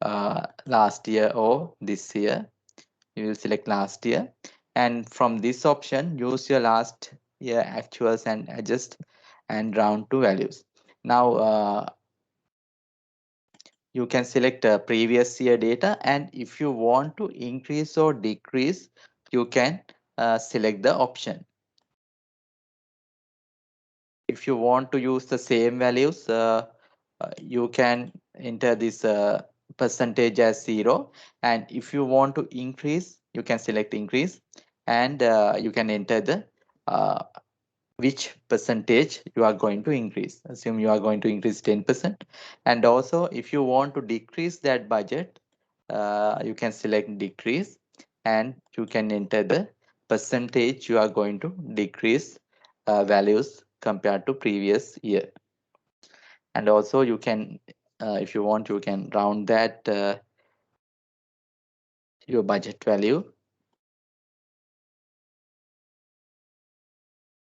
A: last year or this year. You will select last year, and from this option use your last year actuals and adjust and round to values. Now you can select previous year data, and if you want to increase or decrease, you can select the option. If you want to use the same values, you can enter this percentage as 0, and if you want to increase, you can select increase, and you can enter the uh, which percentage you are going to increase. Assume you are going to increase 10%, and also if you want to decrease that budget, you can select decrease, and you can enter the percentage you are going to decrease values compared to previous year. And also you can if you want, you can round that your budget value,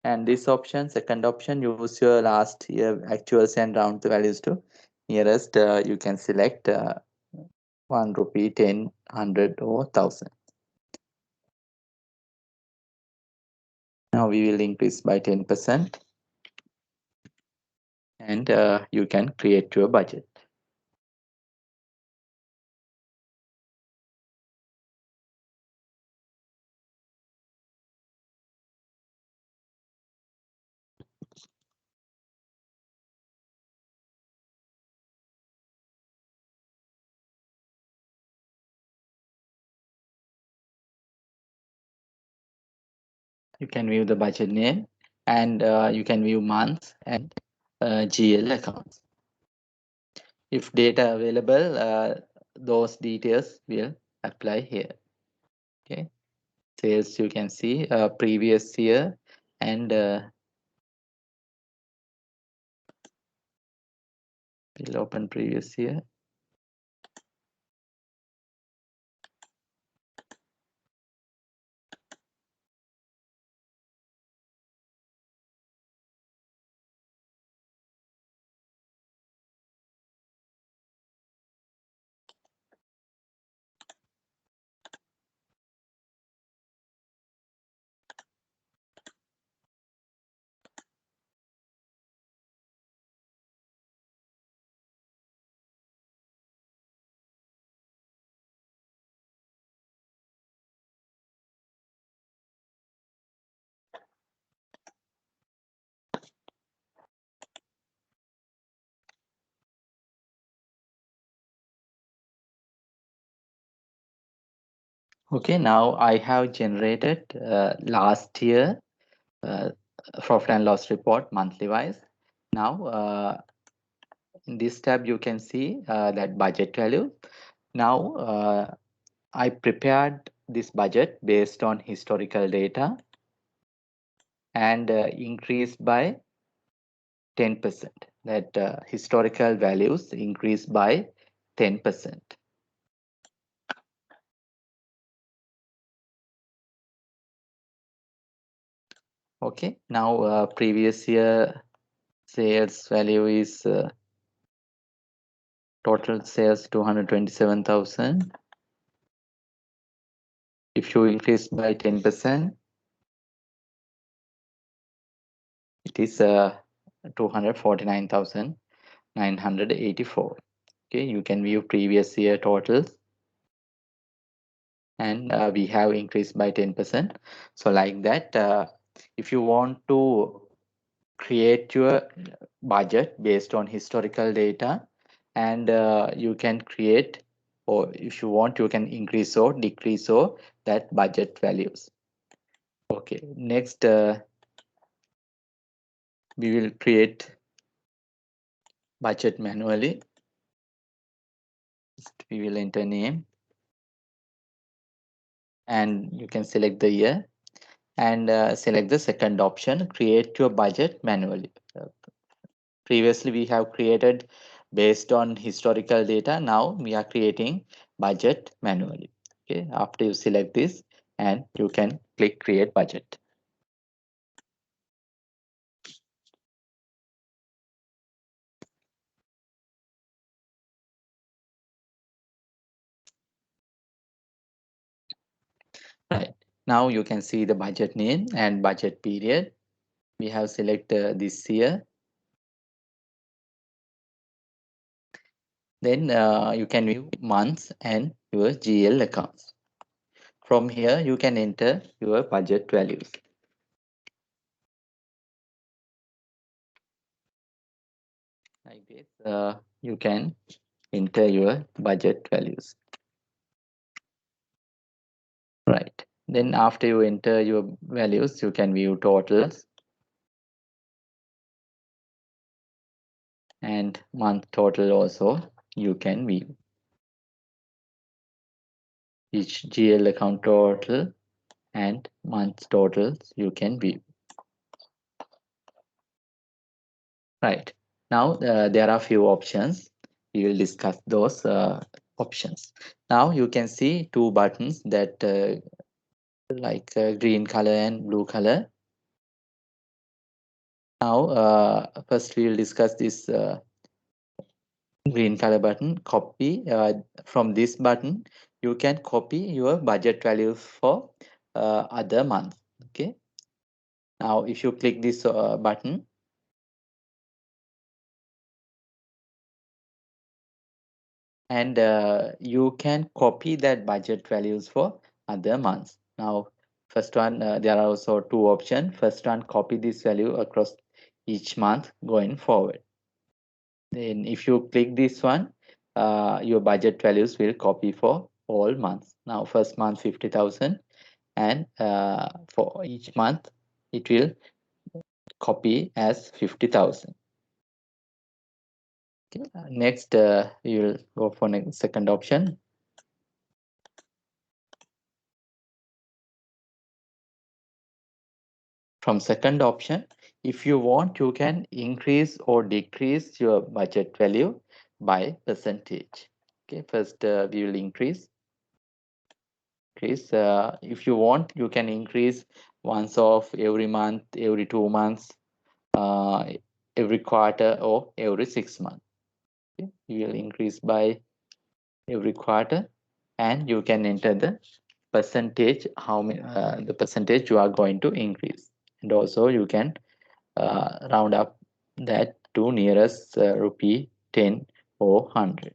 A: and this option, second option, use your last year actuals and round the values to nearest. You can select 1 rupee, 10, 100 or 1000. Now we will increase by 10%, and you can create your budget. You can view the budget name, and you can view months and GL accounts. If data available, those details will apply here. Okay, sales you can see previous year, and we'll open previous year. Okay, now I have generated last year uh, profit and loss report monthly wise. Now, in this tab, you can see that budget value. Now, I prepared this budget based on historical data and increased by 10%. That historical values increased by 10%. Okay, now previous year sales value is total sales 227,000. If you increase by 10%, it is 249,984. Okay, you can view previous year totals, and we have increased by 10%. So like that, if you want to create your budget based on historical data, and you can create, or if you want, you can increase or decrease or that budget values. Okay, next we will create budget manually. We will enter name, and you can select the year, and select the second option, create your budget manually. Previously we have created based on historical data. Now we are creating budget manually. Okay, after you select this, and you can click create budget. Right, now you can see the budget name and budget period. We have selected this year. Then you can view months and your GL accounts. From here you can enter your budget values. Like this, you can enter your budget values. Right. Then after you enter your values, you can view totals and month total also you can view. Each GL account total and month totals you can view. Right. Now there are few options. We will discuss those options. Now you can see two buttons that like green color and blue color. Now first we will discuss this green color button. Copy from this button you can copy your budget values for other month. Okay, now if you click this button, and you can copy that budget values for other months. Now first one, there are also two options. First one, copy this value across each month going forward. Then if you click this one, your budget values will copy for all months. Now first month 50,000, and for each month it will copy as 50,000. Okay. Next you will go for next second option. From second option, if you want, you can increase or decrease your budget value by percentage. Okay, first we will increase. If you want, you can increase once off every month, every 2 months, uh, every quarter, or every 6 months. Okay? You will increase by every quarter, and you can enter the percentage, how many the percentage you are going to increase, and also you can round up that to nearest rupee 10 or 100.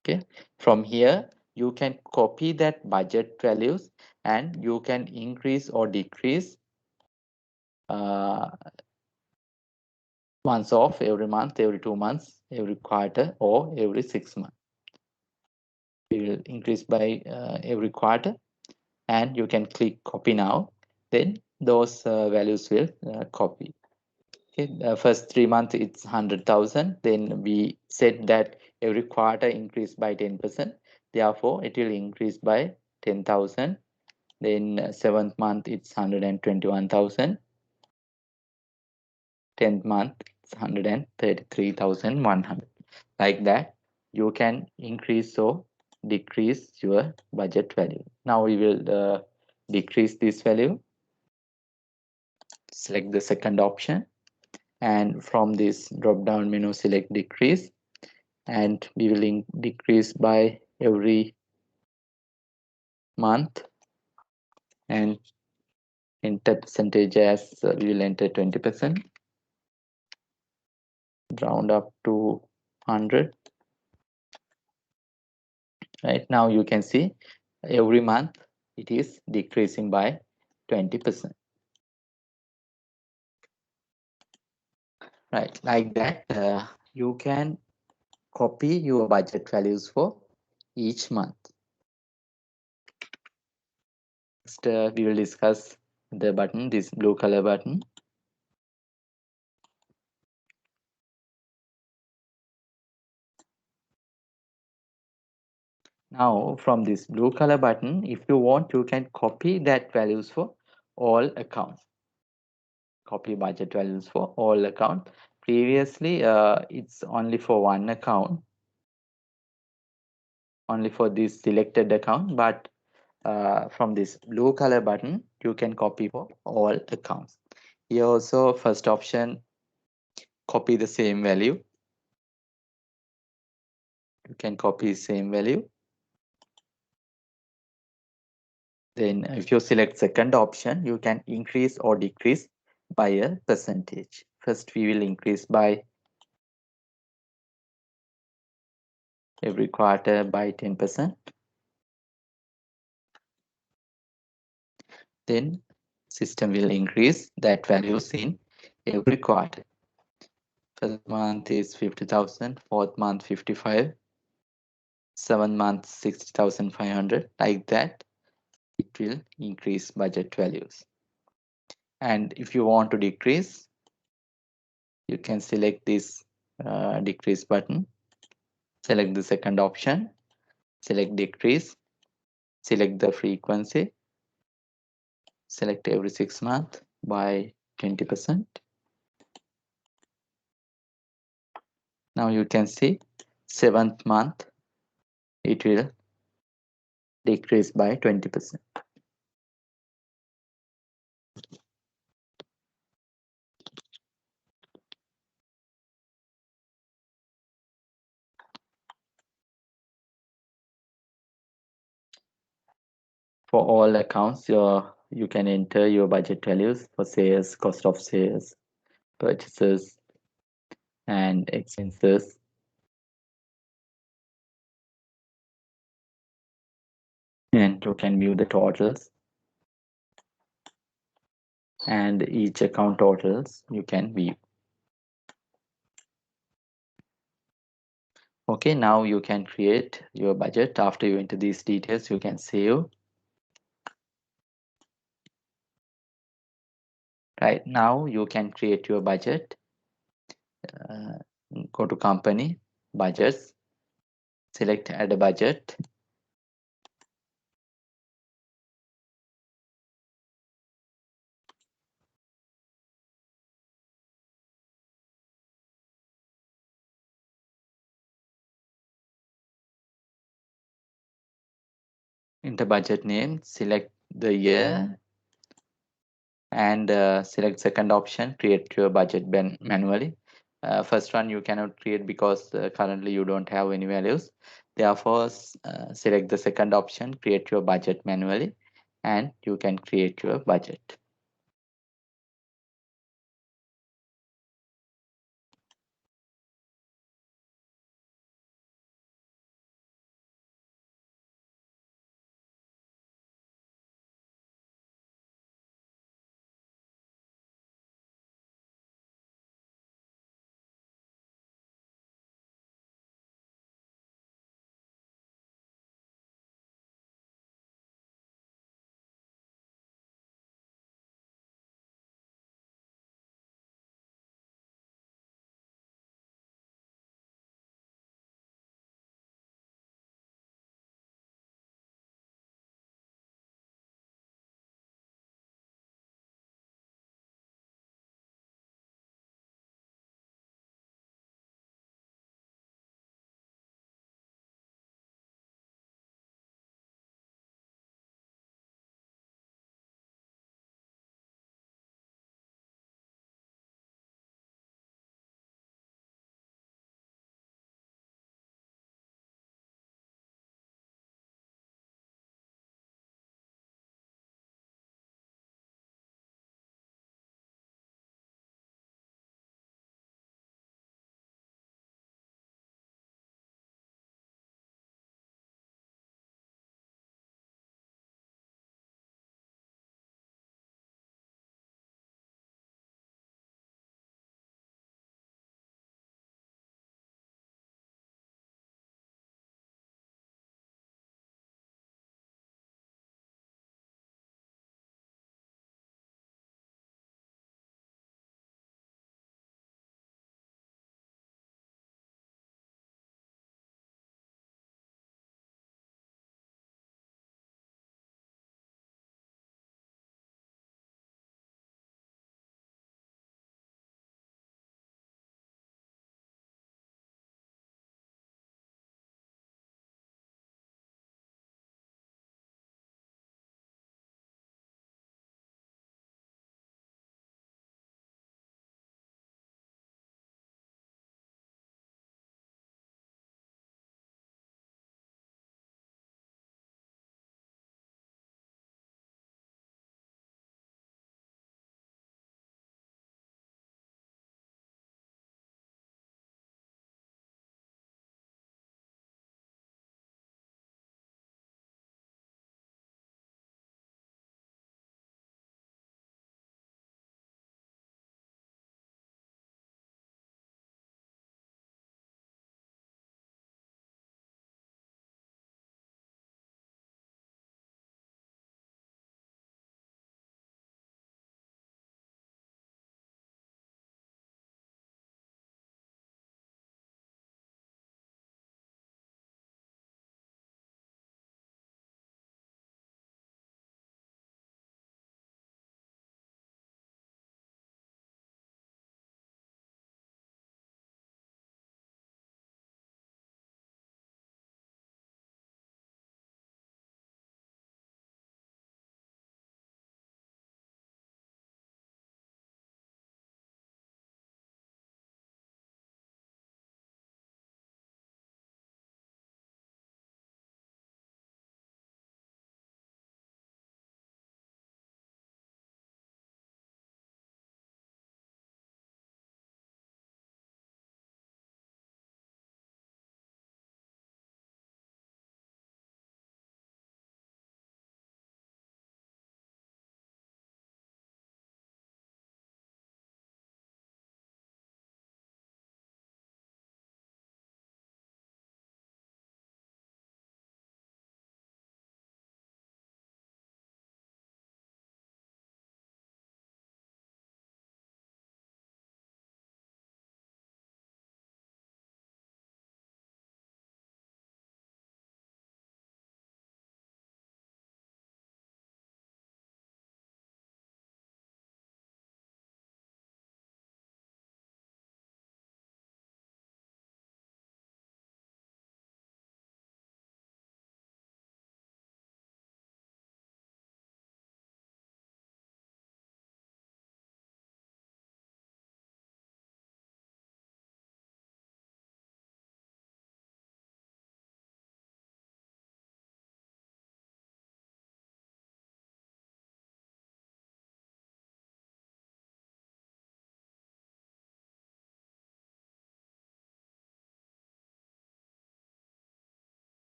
A: Okay, from here you can copy that budget values, and you can increase or decrease uh, once off every month, every 2 months, every quarter, or every 6 months. We will increase by every quarter, and you can click copy now. Then those values will copy. Okay, the first 3 months it's 100,000. Then we said that every quarter increase by 10%. Therefore, it will increase by 10,000. Then seventh month it's 121,000. 10th month it's 133,100. Like that, you can increase or decrease your budget value. Now we will decrease this value. Select the second option, and from this drop down menu select decrease, and we will decrease by every month, and enter percentage as we will enter 20%, round up to 100. Right now you can see every month it is decreasing by 20%. Right, like that you can copy your budget values for each month. Next we will discuss the button, this blue color button. Now from this blue color button, if you want, you can copy that values for all accounts. Copy budget values for all accounts. Previously it's only for one account, only for this selected account, but from this blue color button you can copy for all accounts. Here also, first option, copy the same value. You can copy same value. Then if you select second option, you can increase or decrease by a percentage. First we will increase by every quarter by 10%. Then system will increase that values in every quarter. First month is 50,000, fourth month 55, 7th month 60,500. Like that, it will increase budget values. And if you want to decrease, you can select this decrease button. Select the second option, select decrease, select the frequency, select every 6 months by 20%. Now you can see 7th month it will decrease by 20%. For all accounts, you can enter your budget values for sales, cost of sales, purchases, and expenses. And you can view the totals, and each account totals you can view. Okay, now you can create your budget. After you enter these details, you can save. Right now you can create your budget. Go to company, budgets, select add a budget. Enter budget name, select the year, and select second option, create your budget manually. First one you cannot create because currently you don't have any values. Therefore select the second option, create your budget manually, and you can create your budget.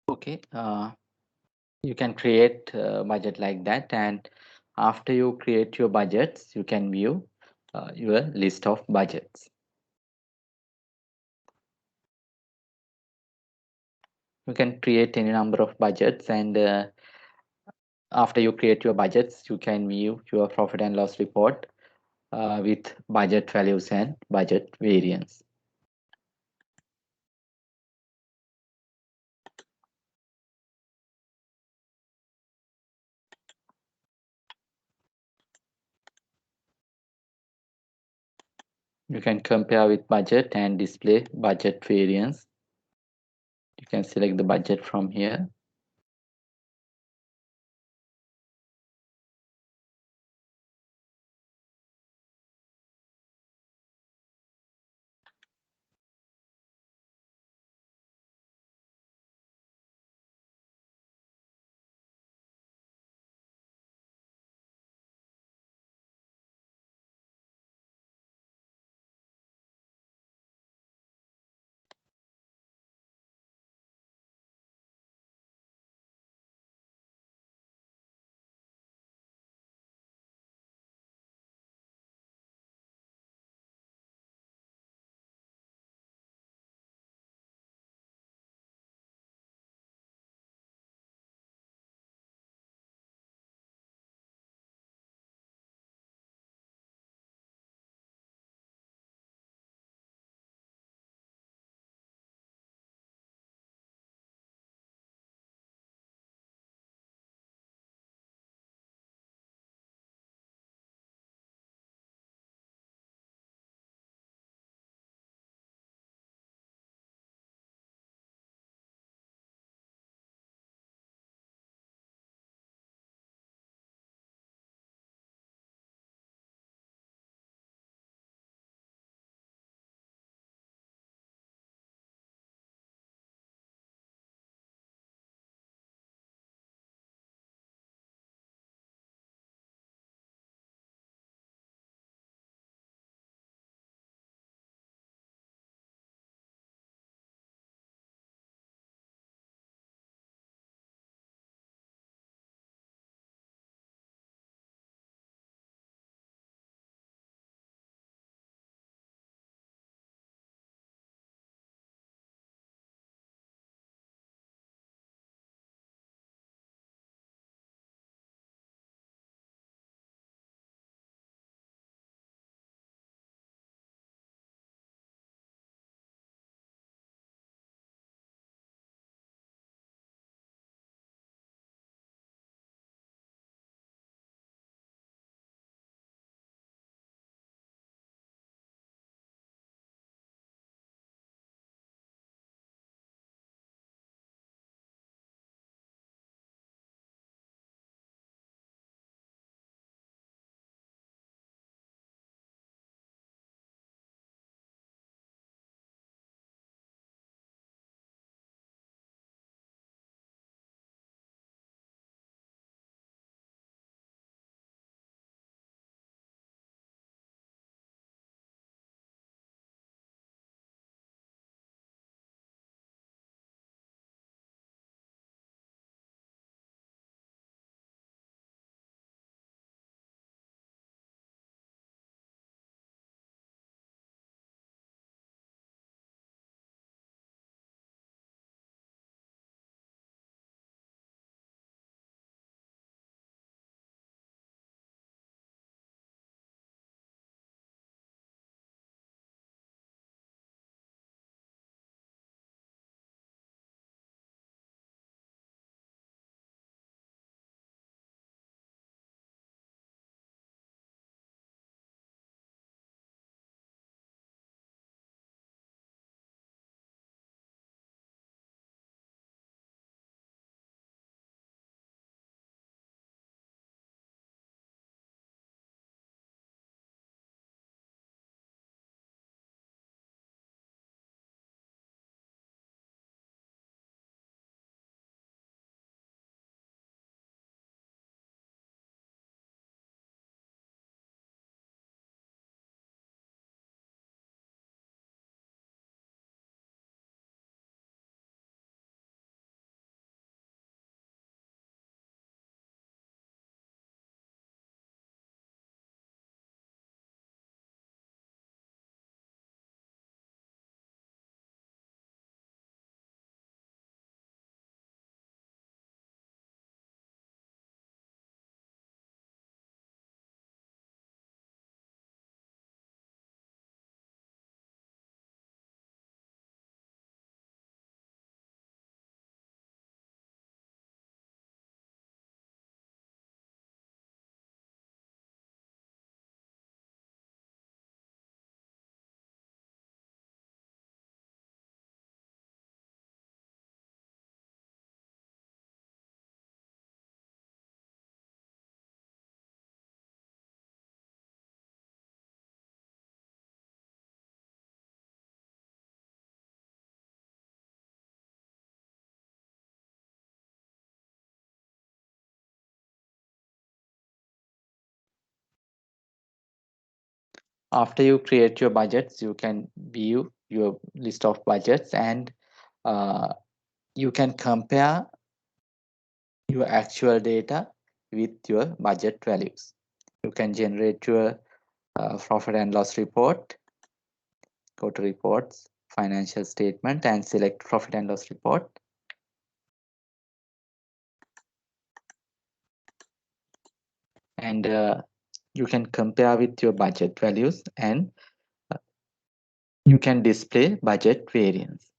A: Okay, you can create a budget like that, and after you create your budgets, you can view your list of budgets. You can create any number of budgets, and after you create your budgets, you can view your profit and loss report with budget values and budget variance. You can compare with budget and display budget variance. You can select the budget from here. After you create your budgets, you can view your list of budgets, and uh, you can compare your actual data with your budget values. You can generate your profit and loss report. Go to reports, financial statement, and select profit and loss report. And you can compare with your budget values, and you can display budget variance.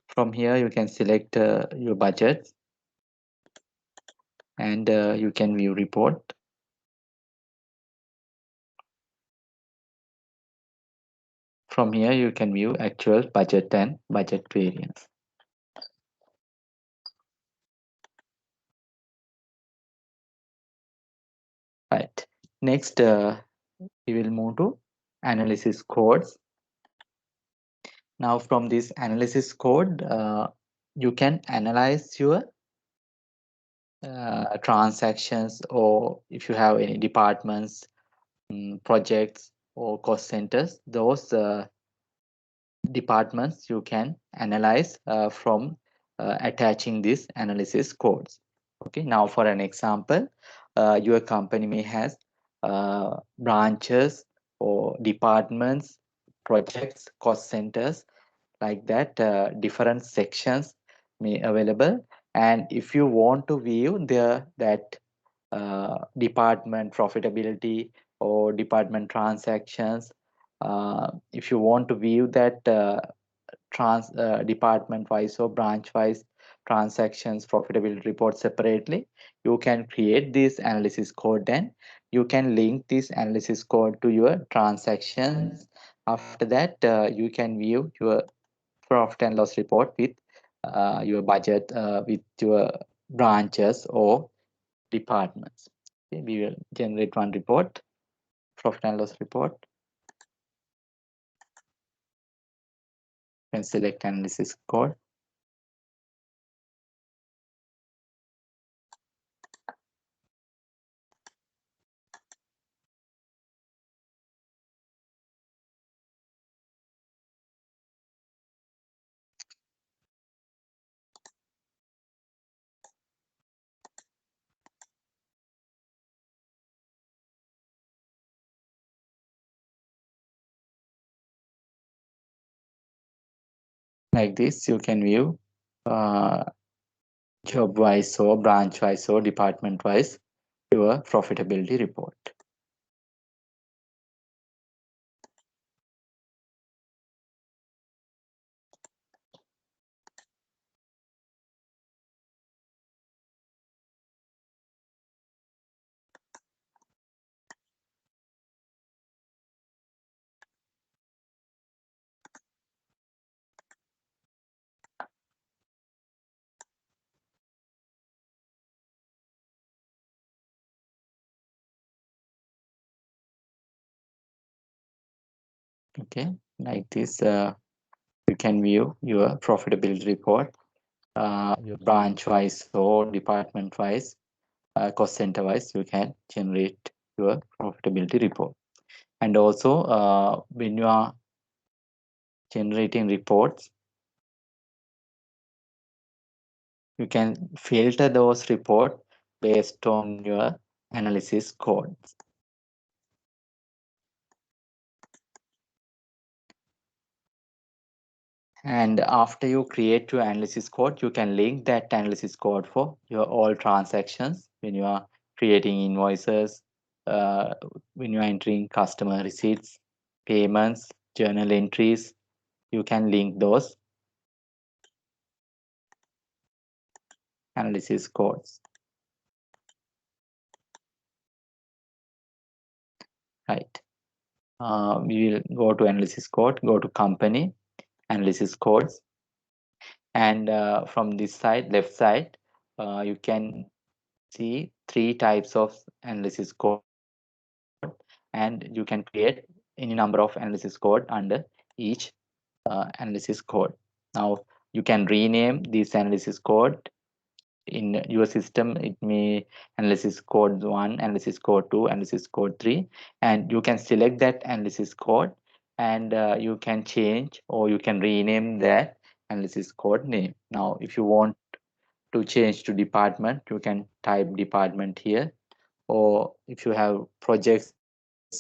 A: From here, you can select your budget, and you can view report. From here, you can view actual budget and budget variance. Right. Next, we will move to analysis codes. Now, from this analysis code, you can analyze your transactions, or if you have any departments, projects, or cost centers, those departments you can analyze from attaching these analysis codes. Okay, now for an example, your company may has branches or departments, projects, cost centers, like that. Different sections may available, and if you want to view that department profitability or department transactions, if you want to view that department wise or branch wise transactions profitability report separately, you can create this analysis code, and you can link this analysis code to your transactions. After that, you can view your profit and loss report with your budget, with your branches or departments. Okay, we will generate one report, profit and loss report, and select analysis code. Like this, you can view uh, job wise or branch wise or department wise your profitability report. Okay, like this, you can view your profitability report, your branch wise or department wise, cost center wise. You can generate your profitability report. And also, when you are generating reports, you can filter those reports based on your analysis codes. And after you create your analysis code, you can link that analysis code for your all transactions when you are creating invoices, uh, when you are entering customer receipts, payments, journal entries. You can link those analysis codes. Right. We will go to analysis code, go to company, analysis codes, and from this side, left side, you can see three types of analysis code, and you can create any number of analysis code under each analysis code. Now you can rename this analysis code in your system it may analysis code 1, analysis code 2, analysis code 3, and you can select that analysis code, and you can change or you can rename that analysis code name. Now if you want to change to department, you can type department here, or if you have projects,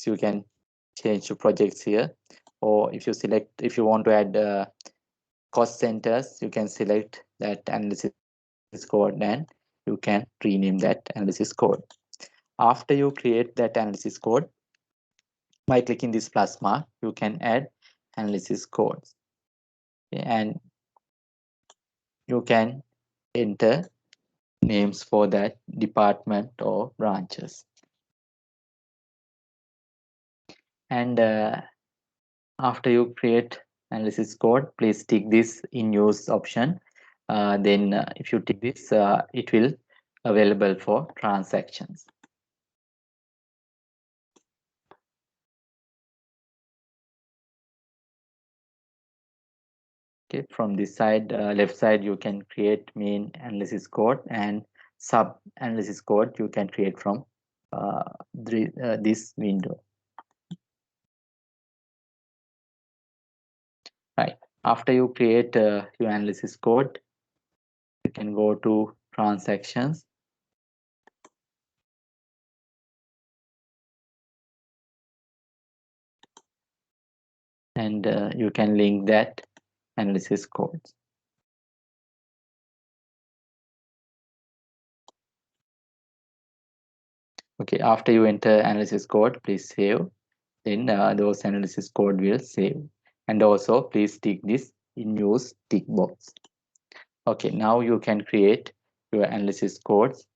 A: you can change to projects here, or if you want to add cost centers, you can select that analysis code and you can rename that analysis code. After you create that analysis code, by clicking this plus mark, you can add analysis codes. And you can enter names for that department or branches. And after you create analysis code, please tick this in use option. Then if you tick this, it will available for transactions. Okay, from this side, left side, you can create main analysis code, and sub analysis code you can create from this window. Right. After you create your analysis code, you can go to transactions. And you can link that analysis codes. Okay, after you enter analysis code, please save. Then those analysis code will save. And also please tick this in use tick box. Okay, now you can create your analysis codes.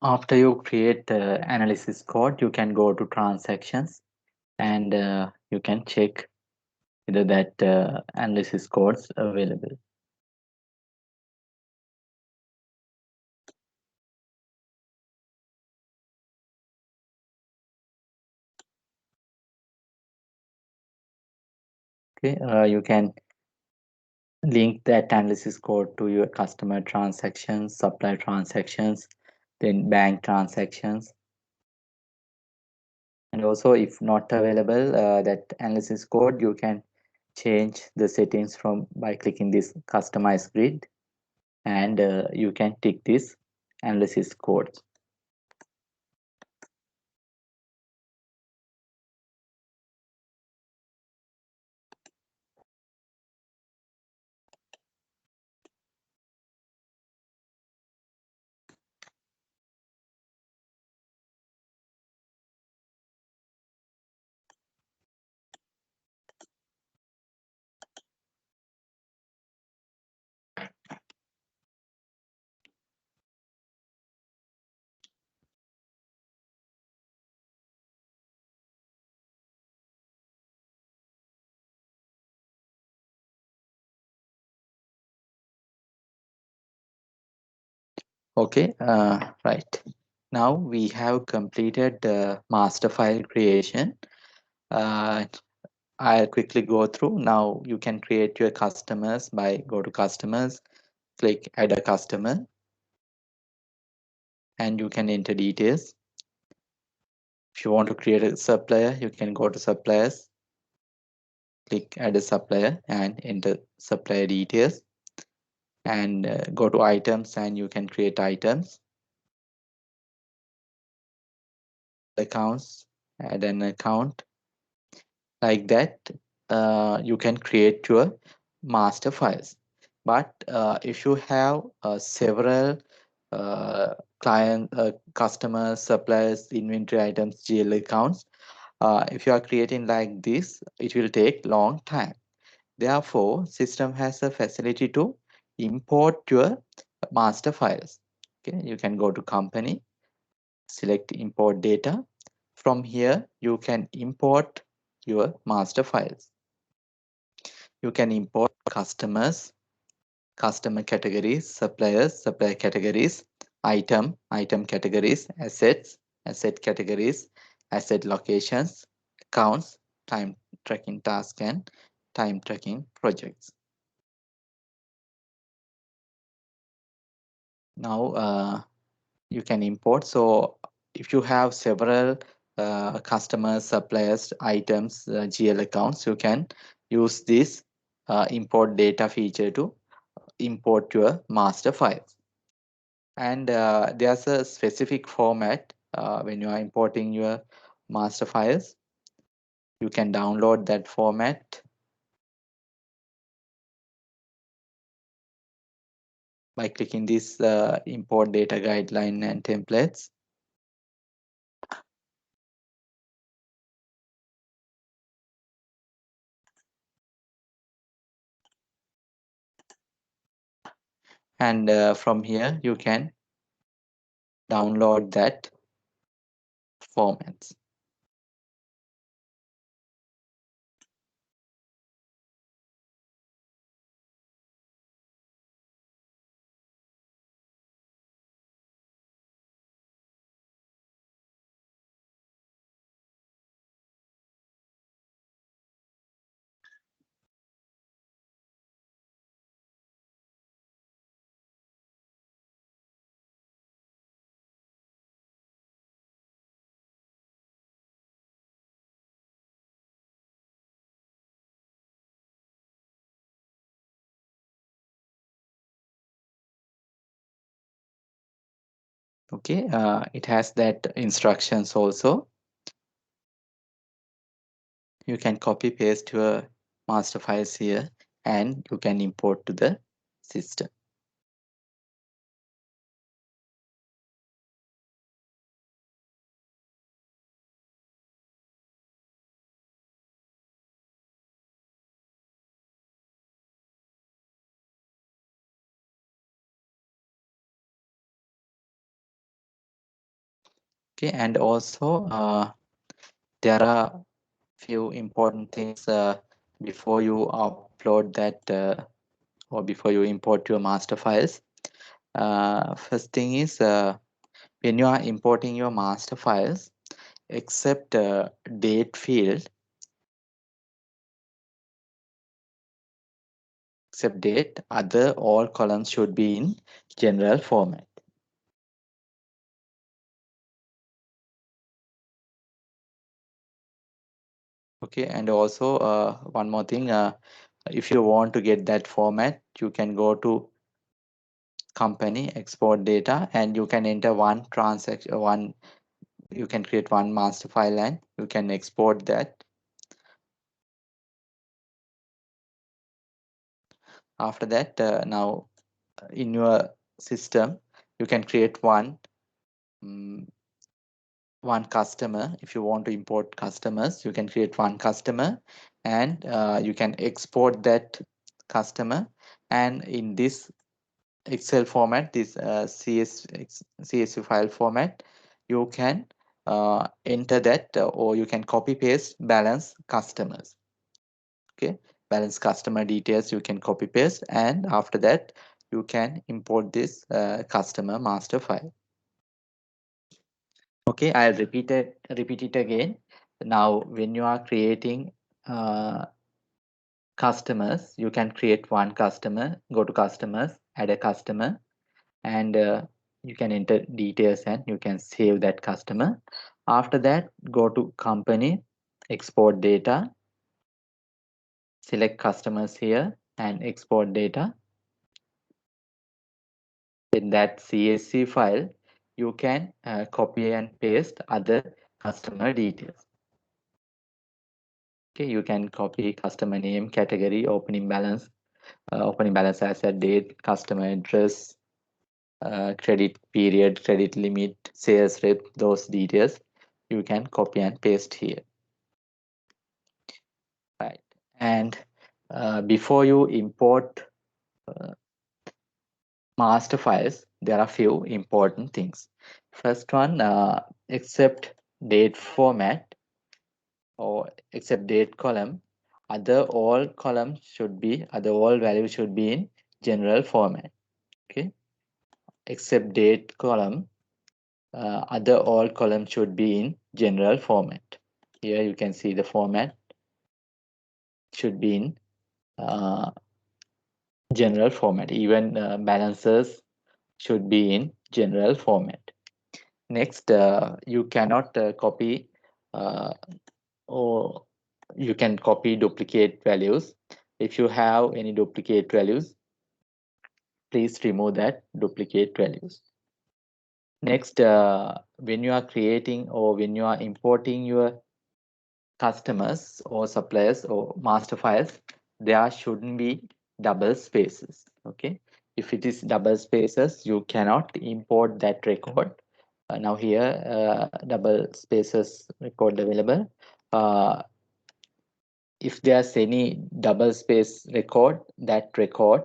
A: After you create the analysis code, you can go to transactions and you can check whether that analysis codes available. Okay, you can link that analysis code to your customer transactions, supply transactions, then bank transactions. And also, if not available, that analysis code, you can change the settings from by clicking this customize grid, and you can tick this analysis code. Okay, right. Now we have completed the master file creation. Uh, I'll quickly go through. Now you can create your customers by go to customers, click add a customer, and you can enter details. If you want to create a supplier, you can go to suppliers, click add a supplier and enter supplier details, and go to items and you can create items, accounts, add an account. Like that, you can create your master files. But if you have several client, customers, suppliers, inventory items, GL accounts, if you are creating like this, it will take long time. Therefore, system has a facility to import your master files. Okay, you can go to company, select import data. From here, you can import your master files. You can import customers, customer categories, suppliers, supplier categories, item categories, assets, asset categories, asset locations, accounts, time tracking task, and time tracking projects. Now you can import. So if you have several customers, suppliers, items, GL accounts, you can use this import data feature to import your master files. And there's a specific format when you are importing your master files. You can download that format by clicking this import data guideline and templates. And from here, you can download that formats. Okay, it has that instructions also. You can copy paste your master files here and you can import to the system. Okay, and also there are few important things before you upload that or before you import your master files. First thing is when you are importing your master files, except date field, except date, other all columns should be in general format. Okay, and also one more thing, if you want to get that format, you can go to company, export data, and you can enter one transaction, you can create one master file and you can export that. After that, now in your system, you can create um, one customer. If you want to import customers, you can create one customer, and you can export that customer. And in this Excel format, this CSV file format, you can enter that, or you can copy paste balance customers. Okay, balance customer details you can copy paste, and after that you can import this customer master file. Okay, I'll repeat it again. Now when you are creating customers, you can create one customer, go to customers, add a customer, and you can enter details and you can save that customer. After that, go to company, export data, select customers here and export data. In that CSV file, you can copy and paste other customer details. Okay, you can copy customer name, category, opening balance asset, date, customer address, credit period, credit limit, sales rep, those details you can copy and paste here. Right, and before you import master files, there are few important things. First one, except date format or except date column, other all values should be in general format. Okay, except date column, other all columns should be in general format. Here you can see the format should be in uh, general format. Even balances should be in general format. Next, you cannot copy uh, or you can copy duplicate values. If you have any duplicate values, please remove that duplicate values. Next, when you are creating or when you are importing your customers or suppliers or master files, there shouldn't be double spaces. Okay, if it is double spaces, you cannot import that record. Now here, double spaces record available. If there's any double space record, that record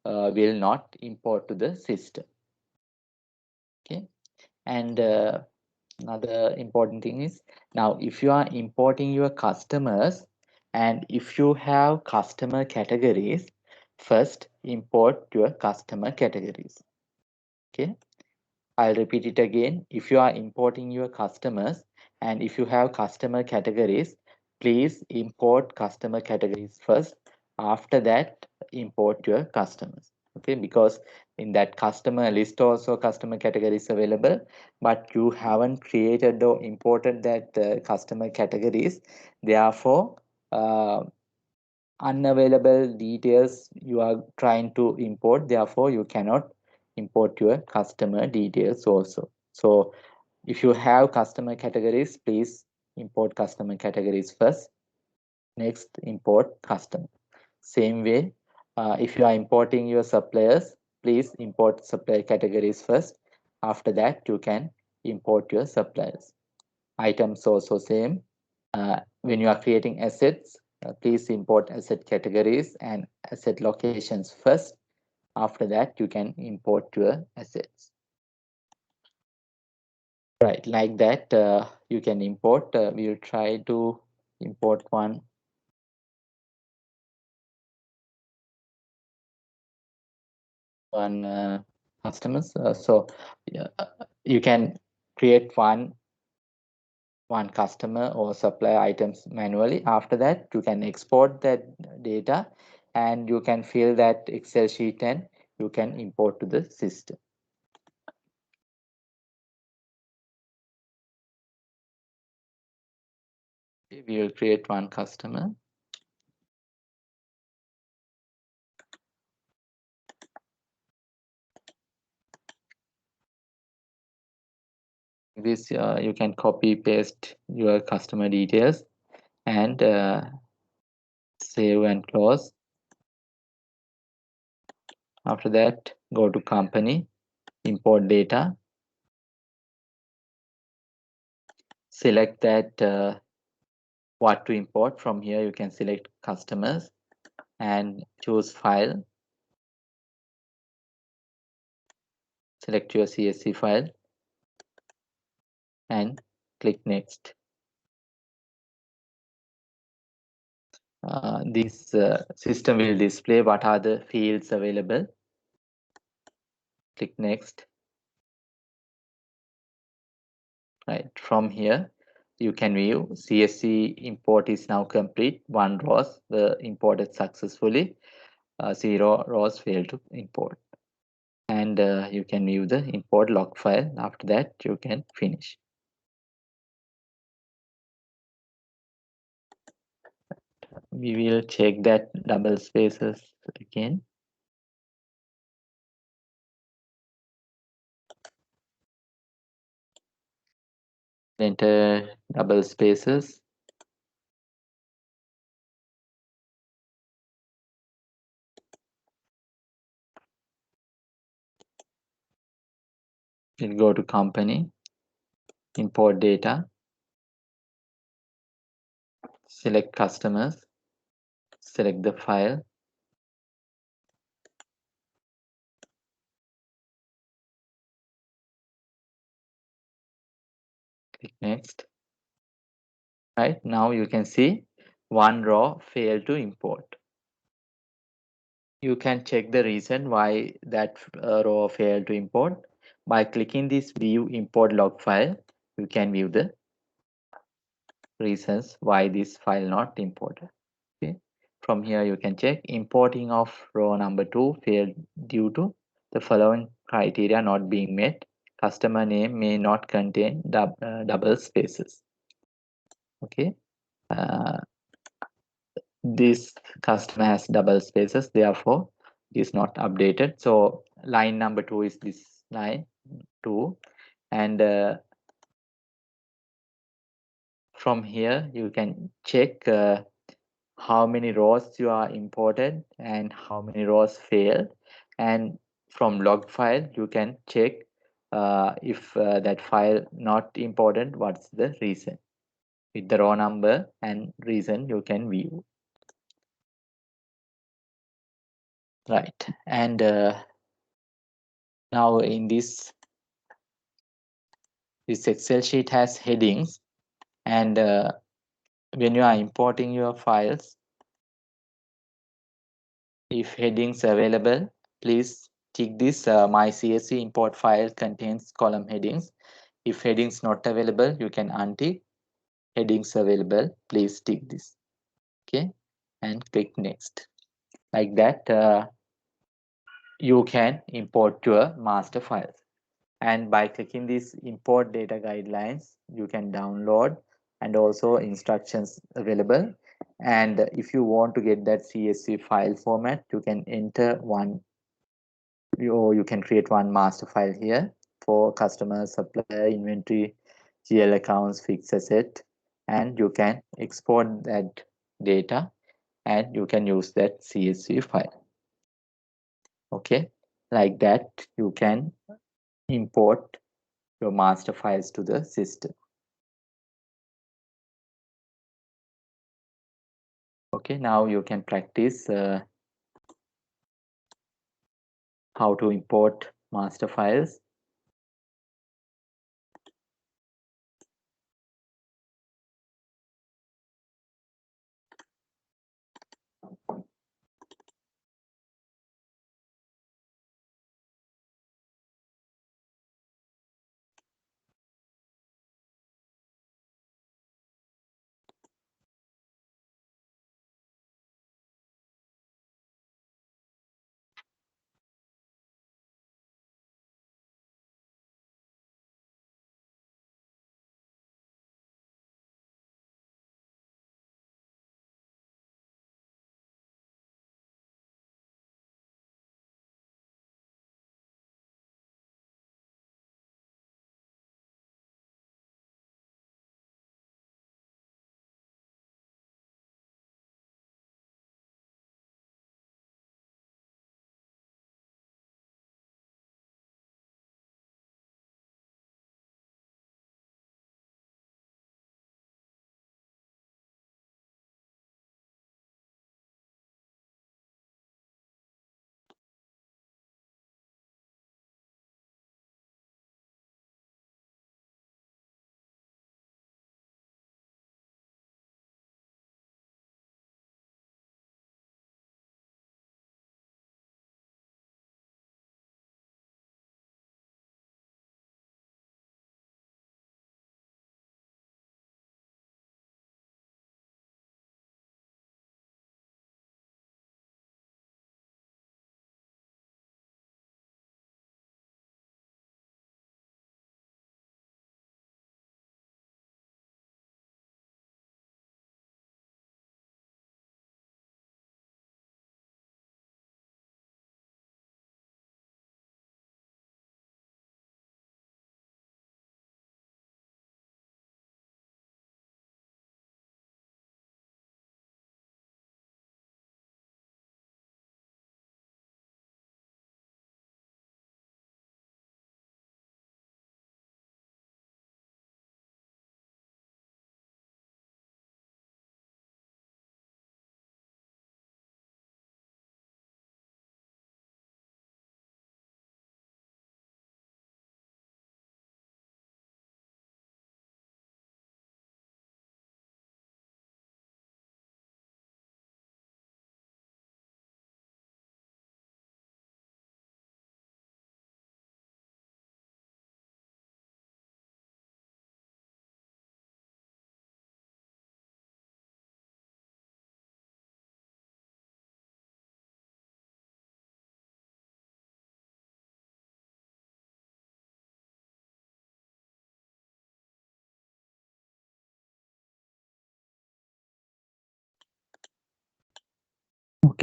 A: will not import to the system. Okay, and another important thing is, now if you are importing your customers and if you have customer categories, first import your customer categories. Okay, I'll repeat it again. If you are importing your customers and if you have customer categories, please import customer categories first. After that, import your customers. Okay, because in that customer list also customer categories available, but you haven't created or imported that customer categories. Therefore, unavailable details you are trying to import, therefore you cannot import your customer details also. So if you have customer categories, please import customer categories first. Next, import customer. Same way, if you are importing your suppliers, please import supplier categories first. After that, you can import your suppliers. Items also same. When you are creating assets, please import asset categories and asset locations first. After that, you can import your assets. Right, like that, you can import. We will try to import one customers. So yeah, you can create one customer or supply items manually. After that, you can export that data, and you can fill that Excel sheet and you can import to the system. We will create one customer. This you can copy paste your customer details and save and close. After that, go to company, import data, select that what to import. From here you can select customers and choose file, select your CSV file and click next. This system will display what are the fields available. Click next. Right, from here you can view CSV import is now complete. 1 rows were imported successfully. 0 rows failed to import. And you can view the import log file. After that you can finish. We will check that double spaces again. Enter double spaces. We'll go to company, import data, select customers, select the file, click next. Right, now you can see 1 row failed to import. You can check the reason why that row failed to import. By clicking this view import log file, you can view the reasons why this file not imported. Okay. From here you can check importing of row number 2 failed due to the following criteria not being met. Customer name may not contain double spaces. Okay. Uh, this customer has double spaces, therefore it is not updated. So line number 2 is this line 2, and from here you can check how many rows you are imported and how many rows failed, and from log file you can check if that file not important, what's the reason. With the row number and reason you can view. Right, and now in this Excel sheet has headings, and when you are importing your files, if headings available, please tick this my CSV import file contains column headings. If headings not available, you can untick. Headings available, please tick this. Okay, and click next. Like that, you can import your master files. And by clicking this import data guidelines, you can download and also instructions available. And if you want to get that CSV file format, you can enter one, or you can create one master file here for customer, supplier, inventory, GL accounts, fixed asset, and you can export that data and you can use that CSV file. Okay, like that you can import your master files to the system. Okay, now you can practice how to import master files.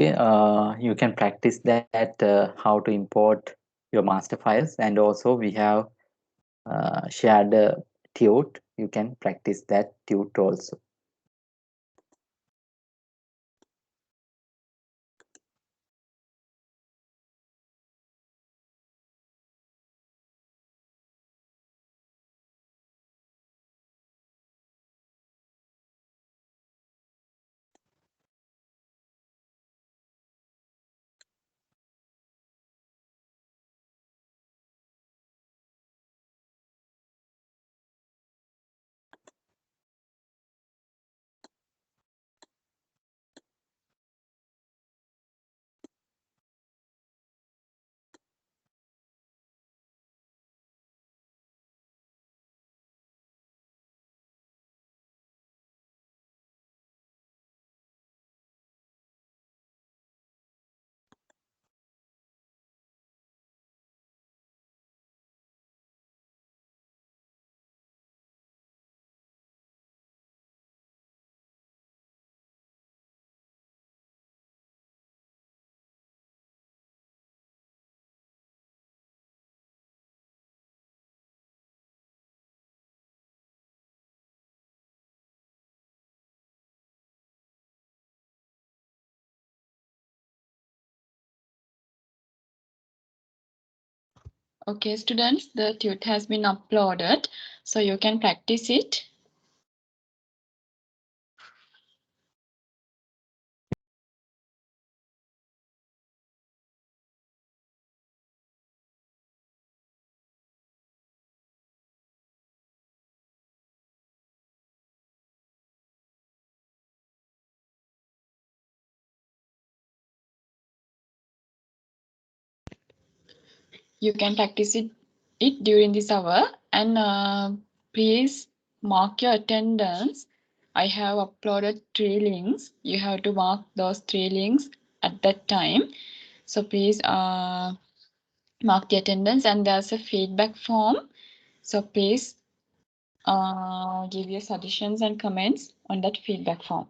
A: Okay, you can practice that how to import your master files, and also we have shared tut. You can practice that tut also.
B: Okay, students, the tut has been uploaded, so you can practice it. You can practice it during this hour, and please mark your attendance. I have uploaded 3 links. You have to mark those 3 links at that time. So please mark the attendance, and there's a feedback form. So please give your suggestions and comments on that feedback form.